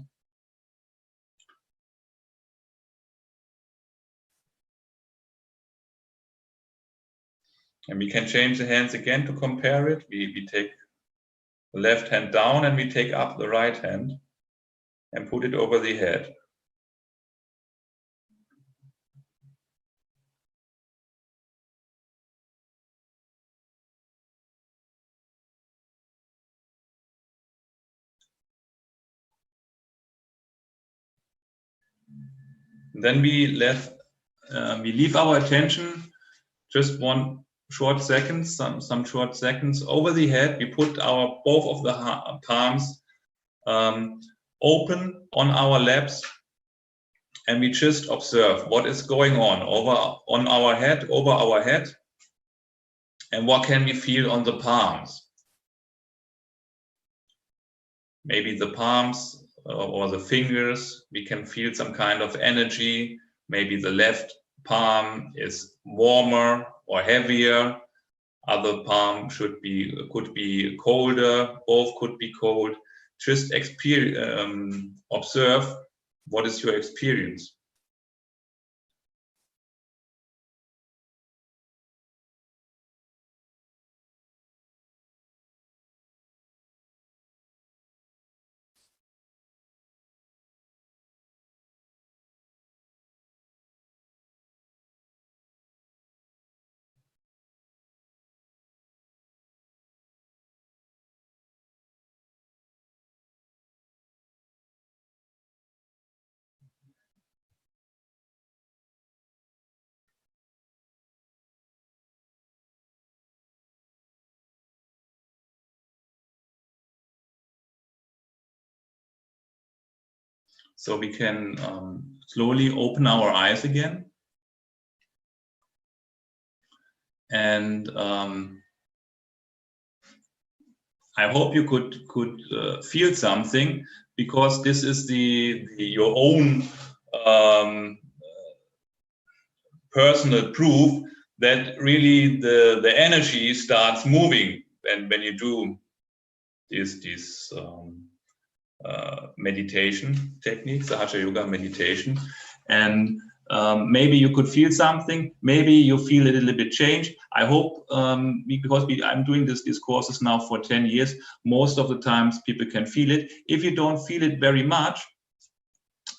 And we can change the hands again to compare it. We take the left hand down and we take up the right hand and put it over the head. Then we leave our attention just one short seconds, some short seconds over the head. We put both of the palms open on our laps, and we just observe what is going on over our head, and what can we feel on the palms. Maybe the palms or the fingers, we can feel some kind of energy. Maybe the left palm is warmer or heavier. Other palm could be colder. Both could be cold. Just observe what is your experience. So we can slowly open our eyes again. And I hope you could feel something, because this is your own personal proof that really the energy starts moving when you do this meditation technique, Sahaja Yoga meditation. And maybe you could feel something, maybe you feel a little bit change. I hope, because I'm doing these courses now for 10 years, most of the times people can feel it. If you don't feel it very much,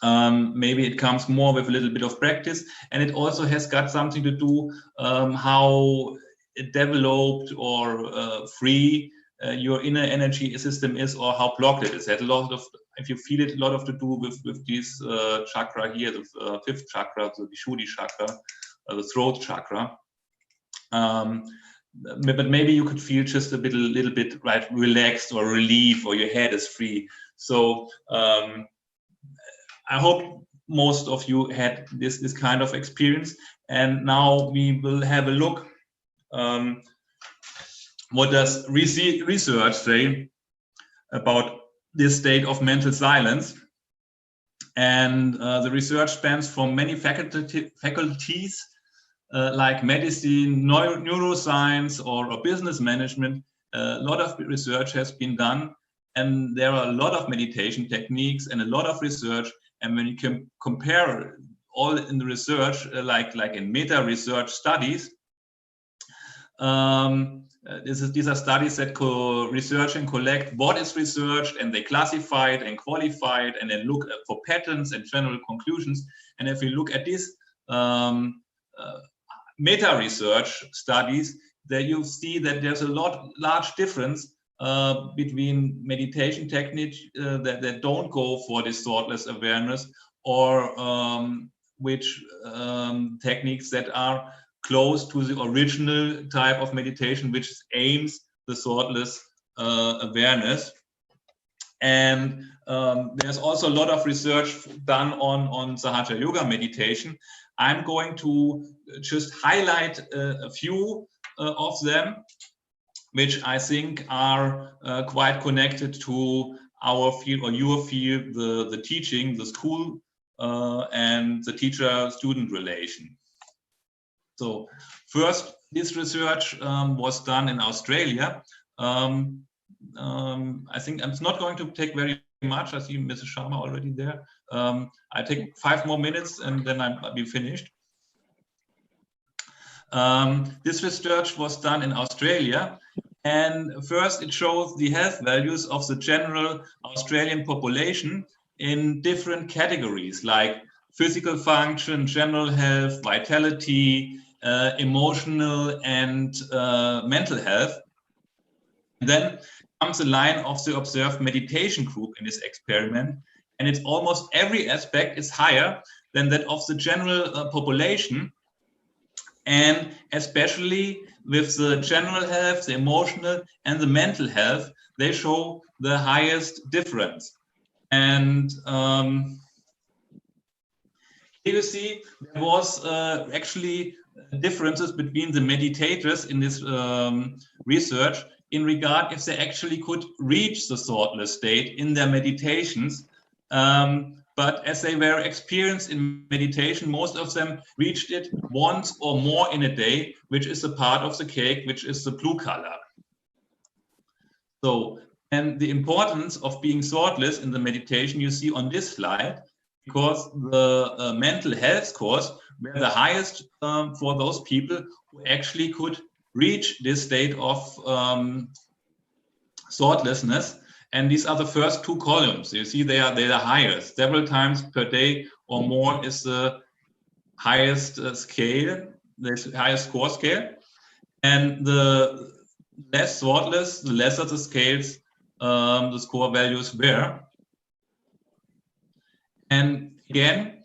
maybe it comes more with a little bit of practice, and it also has got something to do how developed or free your inner energy system is, or how blocked it is. It had a lot of, if you feel it, a lot of to do with this chakra here, the fifth chakra, the Vishuddhi chakra, the throat chakra. But maybe you could feel just a little bit right, relaxed or relief, or your head is free. So I hope most of you had this kind of experience. And now we will have a look. What does research say about this state of mental silence? And the research spans from many faculties like medicine, neuroscience, or business management. A lot of research has been done, and there are a lot of meditation techniques and a lot of research. And when you can compare all in the research, like in meta-research studies, these are studies that research and collect what is researched, and they classify it and qualify it, and then look for patterns and general conclusions. And if we look at this meta-research studies, that you see that there's a large difference between meditation techniques that don't go for this thoughtless awareness, or which techniques that are close to the original type of meditation, which aims the thoughtless awareness. And there's also a lot of research done on Sahaja yoga meditation. I'm going to just highlight a few of them, which I think are quite connected to our field, or your field, the teaching, the school, and the teacher-student relation. So first, this research was done in Australia. I think it's not going to take very much. I see Mrs. Sharma already there. I take 5 more minutes and then I'll be finished. This research was done in Australia, and first it shows the health values of the general Australian population in different categories, like physical function, general health, vitality, emotional and mental health. And then comes the line of the observed meditation group in this experiment, and it's almost every aspect is higher than that of the general population. And especially with the general health, the emotional and the mental health, they show the highest difference. And here you see there was actually differences between the meditators in this research in regard if they actually could reach the thoughtless state in their meditations. But as they were experienced in meditation, most of them reached it once or more in a day, which is a part of the cake, which is the blue color. So, and the importance of being thoughtless in the meditation you see on this slide, because the mental health scores were the highest for those people who actually could reach this state of thoughtlessness. And these are the first 2 columns. You see they are the highest. Several times per day or more is the highest scale, the highest score scale. And the less thoughtless, the lesser the scales, the score values were. And again,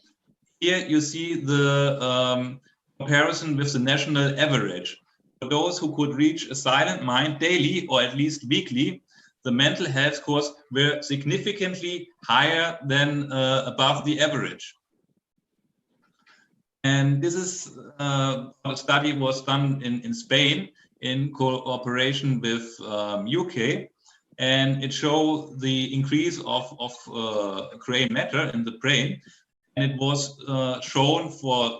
here you see the comparison with the national average. For those who could reach a silent mind daily or at least weekly, the mental health scores were significantly higher than above the average. And this is a study was done in Spain in cooperation with UK, and it showed the increase of gray matter in the brain. And it was shown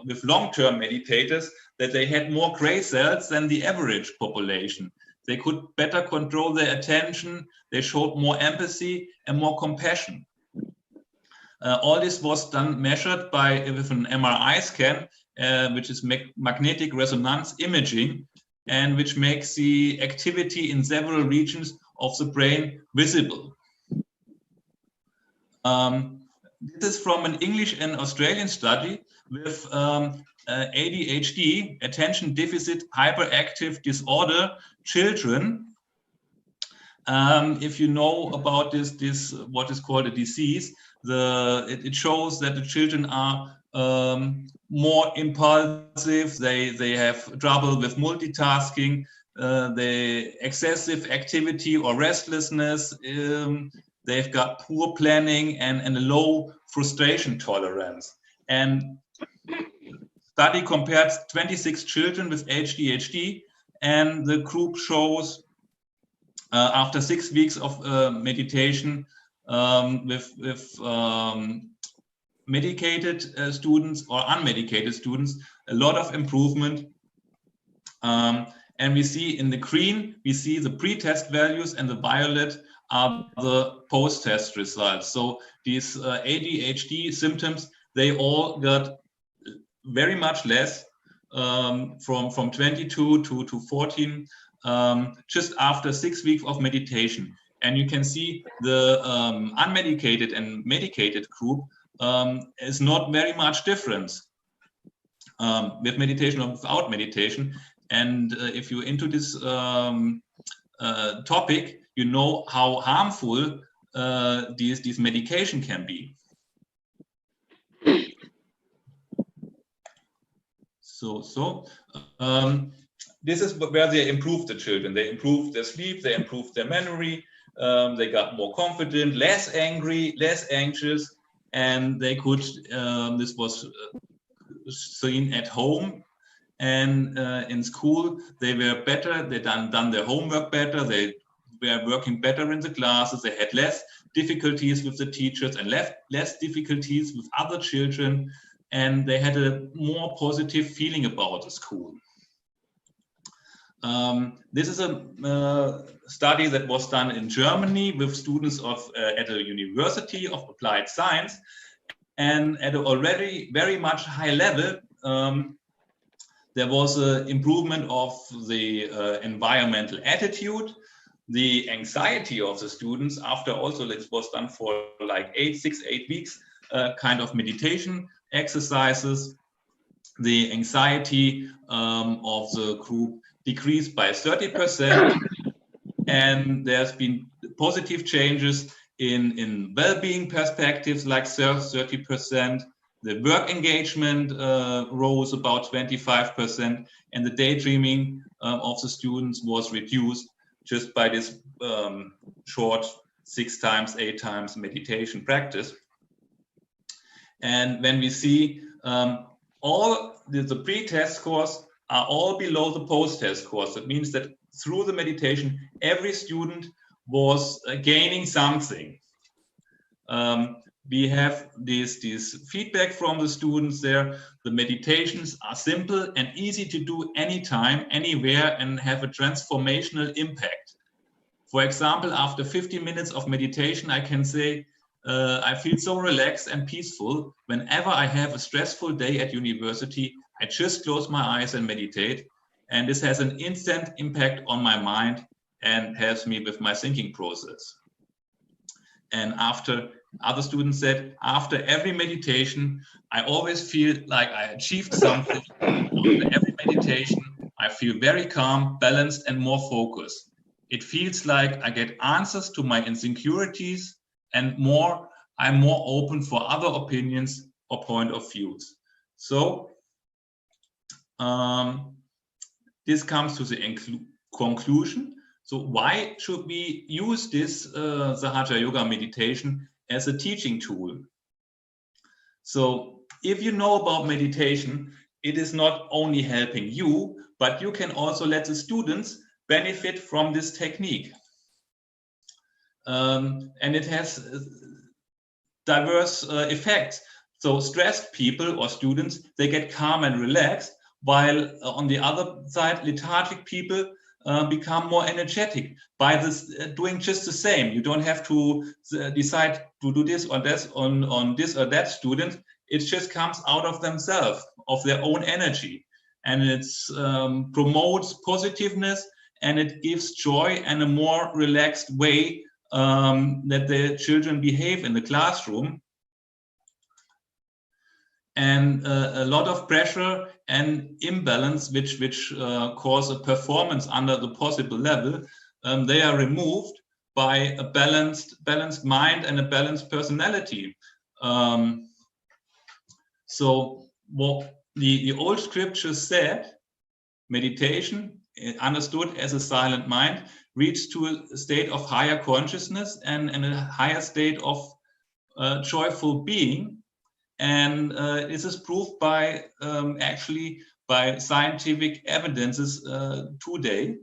with long-term meditators that they had more gray cells than the average population. They could better control their attention. They showed more empathy and more compassion. All this was done measured with an MRI scan, which is magnetic resonance imaging, and which makes the activity in several regions of the brain visible. This is from an English and Australian study with ADHD, attention deficit hyperactive disorder, children. If you know about this what is called a disease, it shows that the children are more impulsive. They have trouble with multitasking. The excessive activity or restlessness. They've got poor planning and a low frustration tolerance. And study compared 26 children with ADHD, and the group shows after 6 weeks of meditation with medicated students or unmedicated students, a lot of improvement. And we see in the green, we see the pre-test values, and the violet are the post-test results. So these ADHD symptoms, they all got very much less, from 22 to 14, just after 6 weeks of meditation. And you can see the unmedicated and medicated group is not very much difference. with meditation or without meditation. And if you're into this topic, you know how harmful these medication can be. This is where they improved the children. They improved their sleep, they improved their memory, they got more confident, less angry, less anxious, and they could, this was seen at home and in school, they were better, they done their homework better, they were working better in the classes, they had less difficulties with the teachers and less difficulties with other children, and they had a more positive feeling about the school. This is a study that was done in Germany with students of at a university of applied science, and at an already very much high level, there was an improvement of the environmental attitude, the anxiety of the students after also this was done for like 8 weeks, kind of meditation exercises. The anxiety of the group decreased by 30%, and there's been positive changes in well-being perspectives like 30%. The work engagement rose about 25%, and the daydreaming of the students was reduced just by this short 6 times, 8 times meditation practice. And when we see all the pre-test scores are all below the post-test scores, that means that through the meditation, every student was gaining something. We have this feedback from the students there. The meditations are simple and easy to do anytime, anywhere, and have a transformational impact. For example, after 50 minutes of meditation, I can say, I feel so relaxed and peaceful. Whenever I have a stressful day at university, I just close my eyes and meditate. And this has an instant impact on my mind and helps me with my thinking process. And other students said, after every meditation, I always feel like I achieved something. After every meditation, I feel very calm, balanced, and more focused. It feels like I get answers to my insecurities, and I'm more open for other opinions or point of views. So this comes to the conclusion. So why should we use this Sahaja Yoga meditation as a teaching tool? So if you know about meditation, it is not only helping you, but you can also let the students benefit from this technique. And it has diverse effects. So stressed people or students, they get calm and relaxed, while on the other side, lethargic people become more energetic by this doing just the same. You don't have to decide to do this or this on this or that student. It just comes out of themselves, of their own energy, and it promotes positiveness, and it gives joy and a more relaxed way that the children behave in the classroom. And a lot of pressure and imbalance, which cause a performance under the possible level, they are removed by a balanced mind and a balanced personality. So what the old scriptures said, meditation, understood as a silent mind, reaches to a state of higher consciousness and a higher state of joyful being. And this is proved by actually by scientific evidences today.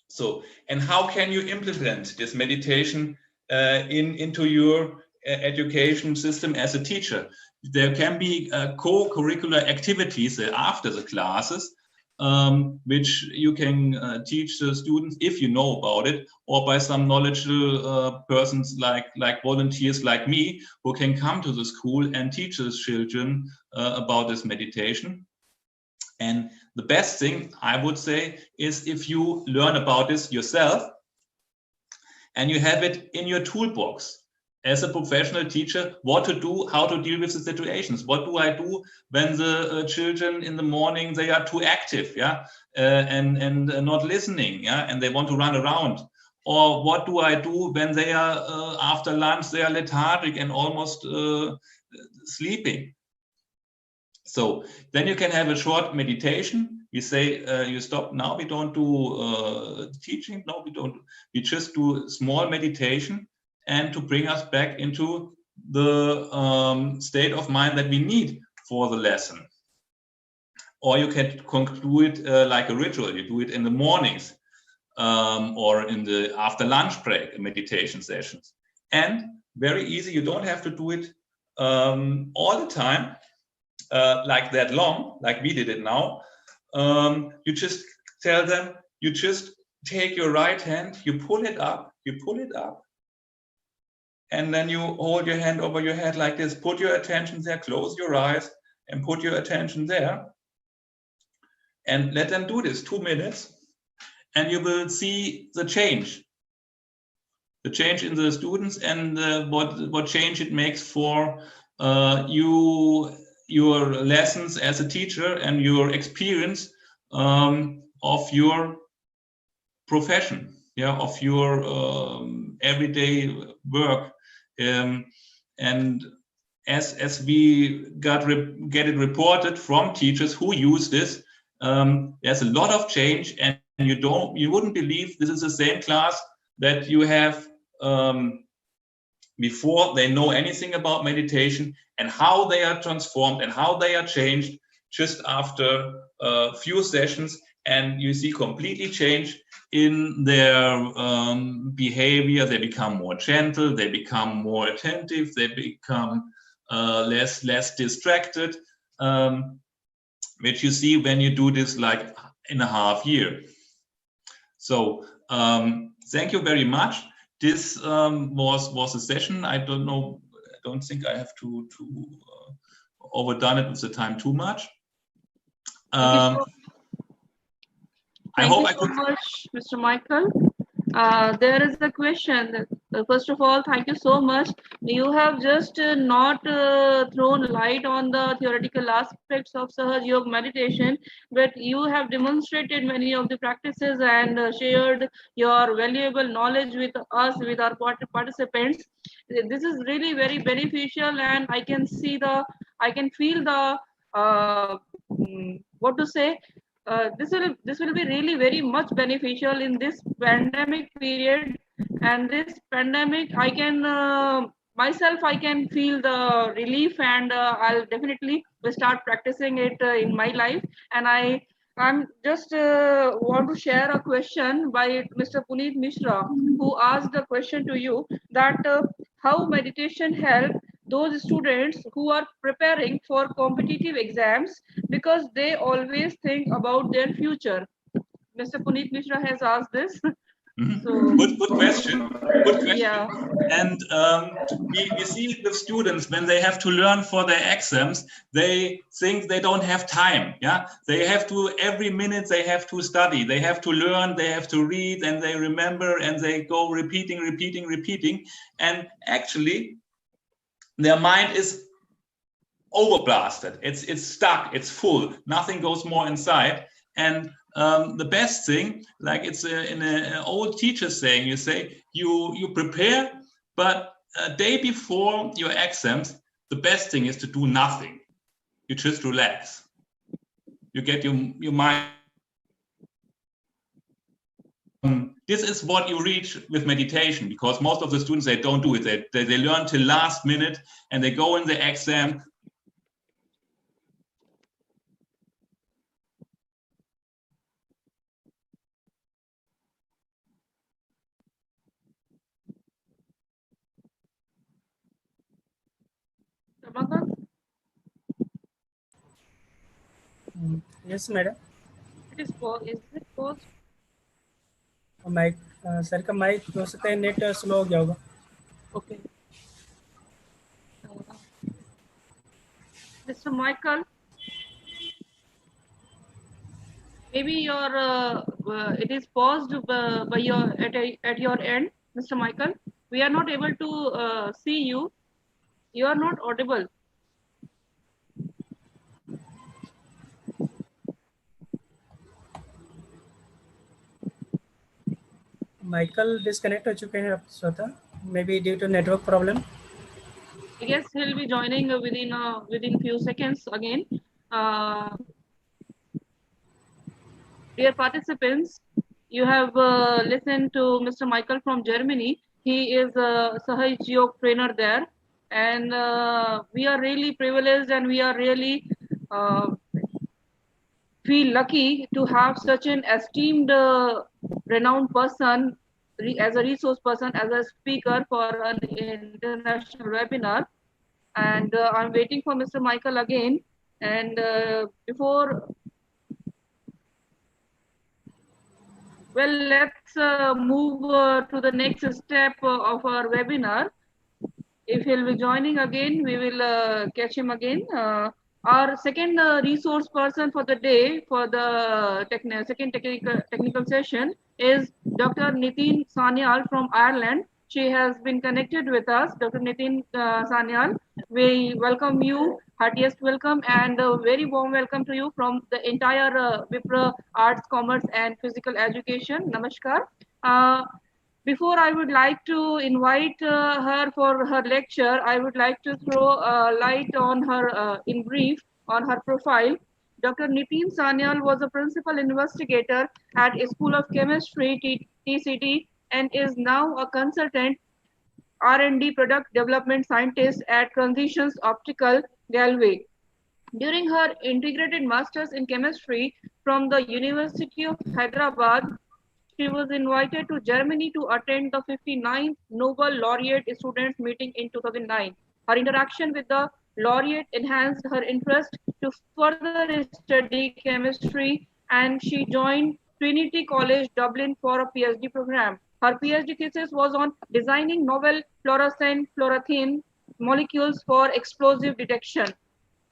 So, and how can you implement this meditation into your education system as a teacher? There can be co-curricular activities after the classes, which you can teach the students if you know about it, or by some knowledgeable persons like volunteers like me, who can come to the school and teach the children about this meditation. And the best thing I would say is if you learn about this yourself and you have it in your toolbox. as a professional teacher, what to do, how to deal with the situations. What do I do when the children in the morning, they are too active, yeah, and not listening, yeah, and they want to run around? Or what do I do when they are after lunch, they are lethargic and almost sleeping? So then you can have a short meditation. We say, you stop now, we don't do teaching, no, we don't, we just do small meditation, and to bring us back into the state of mind that we need for the lesson. Or you can conclude it like a ritual. You do it in the mornings or in the after lunch break, meditation sessions. And very easy, you don't have to do it all the time, like that long, like we did it now. You just tell them, you just take your right hand, you pull it up, and then you hold your hand over your head like this, put your attention there, close your eyes and put your attention there, and let them do this 2 minutes, and you will see the change in the students, and what change it makes for your lessons as a teacher and your experience of your profession, yeah, of your everyday work. And as we get it reported from teachers who use this, there's a lot of change, and you wouldn't believe this is the same class that you have before they know anything about meditation, and how they are transformed and how they are changed just after a few sessions, and you see completely change in their behavior. They become more gentle, they become more attentive, they become less distracted, which you see when you do this like in a half year. So thank you very much. This was a session. I don't think I have to overdone it with the time too much. Thank you so much, Mr. Michael. There is a question. First of all, thank you so much. You have just not thrown light on the theoretical aspects of Sahaja Yoga meditation, but you have demonstrated many of the practices and shared your valuable knowledge with us, with our participants. This is really very beneficial, and I can feel the what to say. This will be really very much beneficial in this pandemic period, and this pandemic I can myself I can feel the relief, and I'll definitely start practicing it in my life. And I'm just want to share a question by Mr. Puneet Mishra, who asked a question to you that how meditation help those students who are preparing for competitive exams because they always think about their future. Mr. Puneet Mishra has asked this. So, good question. Good question. Yeah. And we see with students, when they have to learn for their exams, they think they don't have time. Yeah, they have to, every minute they have to study, they have to learn, they have to read, and they remember, and they go repeating. And actually, their mind is overblasted. It's stuck. It's full. Nothing goes more inside. And the best thing, like it's in an old teacher saying, you say you prepare, but a day before your exams, the best thing is to do nothing. You just relax. You get your mind. This is what you reach with meditation, because most of the students, they don't do it. They learn till last minute, and they go in the exam. Yes, madam. It is paused. Is it paused? Mic sir का mic हो सकता है net slow हो गया होगा. Okay. Mr. Michael, maybe your it is paused by your at your end, Mr. Michael. We are not able to see you. You are not audible. Michael disconnect हो चुके हैं अब स्वतः, maybe due to network problem. I guess he'll be joining within few seconds again. Dear participants, you have listened to Mr. Michael from Germany. He is a Sahaja trainer there, and we are really privileged, and we are really uh, feel lucky to have such an esteemed, renowned person as a resource person, as a speaker for an international webinar. And I'm waiting for Mr. Michael again. And before, well, let's move to the next step of our webinar. If he'll be joining again, we will catch him again. Our second resource person for the day, for the second technical session, is Dr. Nitin Sanyal from Ireland. She has been connected with us. Dr. Nitin Sanyal, we welcome you, heartiest welcome, and a very warm welcome to you from the entire Vipra Arts, Commerce, and Physical Education. Namaskar. Before I would like to invite her for her lecture, I would like to throw a light on her, in brief, on her profile. Dr. Nitin Sanyal was a principal investigator at School of Chemistry, TCT, and is now a consultant R&D product development scientist at Transitions Optical Galway. During her integrated masters in chemistry from the University of Hyderabad, she was invited to Germany to attend the 59th Nobel Laureate Students Meeting in 2009. Her interaction with the laureate enhanced her interest to further study chemistry, and she joined Trinity College Dublin for a PhD program. Her PhD thesis was on designing novel fluorescent fluorescein molecules for explosive detection.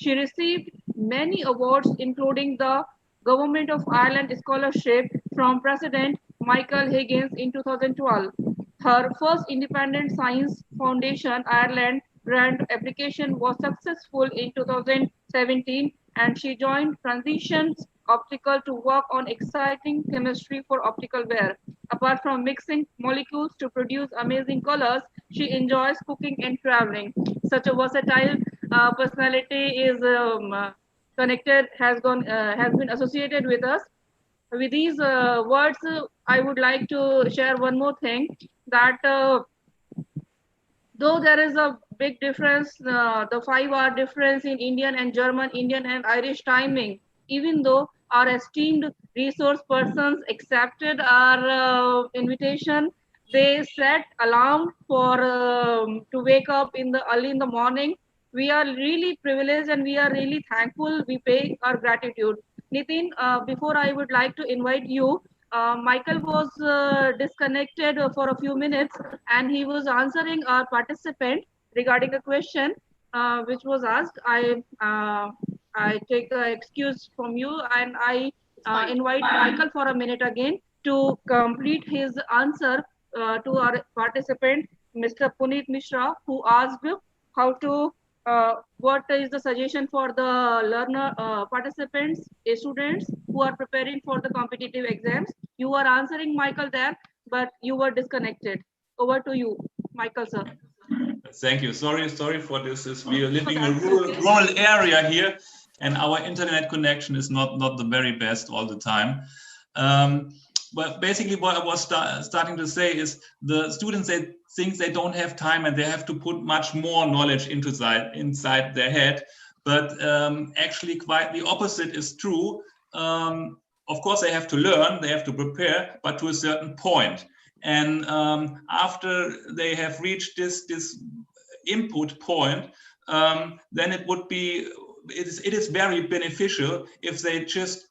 She received many awards, including the Government of Ireland Scholarship from President Michael Higgins in 2012. Her first Independent Science Foundation Ireland grant application was successful in 2017, and she joined Transitions Optical to work on exciting chemistry for optical wear. Apart from mixing molecules to produce amazing colors, she enjoys cooking and traveling. Such a versatile personality is connected, has been associated with us. With these words, I would like to share one more thing, that though there is a big difference, the 5-hour difference in Indian and German, Indian and Irish timing, even though our esteemed resource persons accepted our invitation, they set alarm for to wake up in the early in the morning. We are really privileged and we are really thankful. We pay our gratitude. Nitin, before I would like to invite you, Michael was disconnected for a few minutes, and he was answering our participant regarding a question which was asked. I take the excuse from you, and I invite Michael for a minute again to complete his answer to our participant, Mr. Puneet Mishra, who asked how to what is the suggestion for the learner participants, students who are preparing for the competitive exams. You are answering, Michael, there, but you were disconnected. Over to you, Michael, sir. Thank you. Sorry for this. We are living in a rural area here, and our internet connection is not the very best all the time. But basically, what I was starting to say is the students, they think they don't have time and they have to put much more knowledge inside their head. But actually, quite the opposite is true. Of course, they have to learn, they have to prepare, but to a certain point. And after they have reached this input point, then it is very beneficial if they just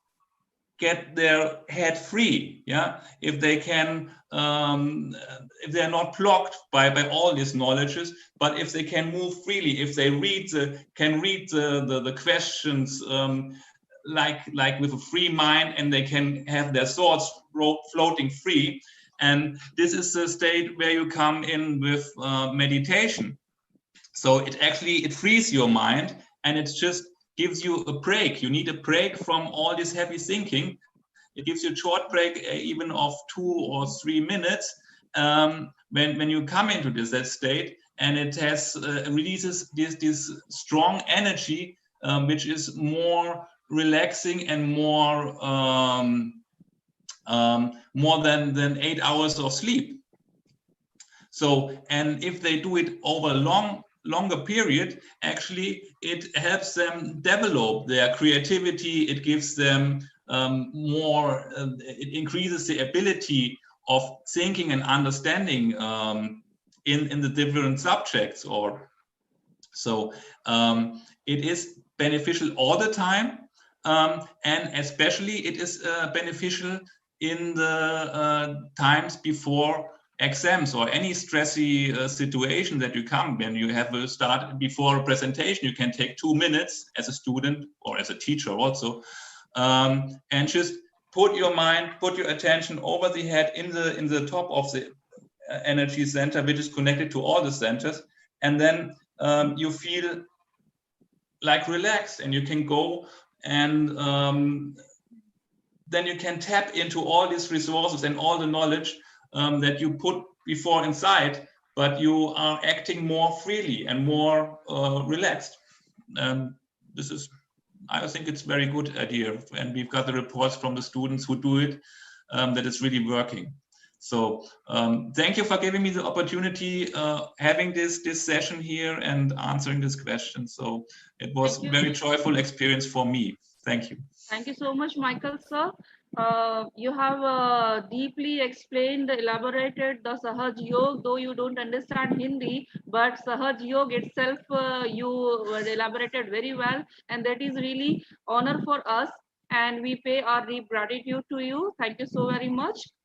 get their head free, yeah. If they can, if they're not blocked by all these knowledges, but if they can move freely, if they can read the questions like with a free mind, and they can have their thoughts floating free, And this is the state where you come in with meditation. So it frees your mind, and it just gives you a break. You need a break from all this heavy thinking. It gives you a short break, even of 2 or 3 minutes, when you come into that state, and it has releases this strong energy, which is more relaxing and more than 8 hours of sleep. So, and if they do it over a longer period, actually it helps them develop their creativity. It gives them more, it increases the ability of thinking and understanding in the different subjects. Or so it is beneficial all the time, and especially it is beneficial in the times before exams or any stressy situation that you come. When you have a start before a presentation, you can take 2 minutes as a student or as a teacher also, and just put your mind, put your attention over the head in the top of the energy center, which is connected to all the centers, and then you feel like relaxed, and you can go and then you can tap into all these resources and all the knowledge that you put before inside, but you are acting more freely and more relaxed. This is, I think it's a very good idea, and we've got the reports from the students who do it, that it's really working. So thank you for giving me the opportunity, having this session here and answering this question. So it was a very joyful experience for me. Thank you. Thank you so much, Michael, sir. You have deeply explained, elaborated the Sahaj Yoga, though you don't understand Hindi, but Sahaj Yoga itself, you elaborated very well, and that is really honor for us, and we pay our deep gratitude to you. Thank you so very much.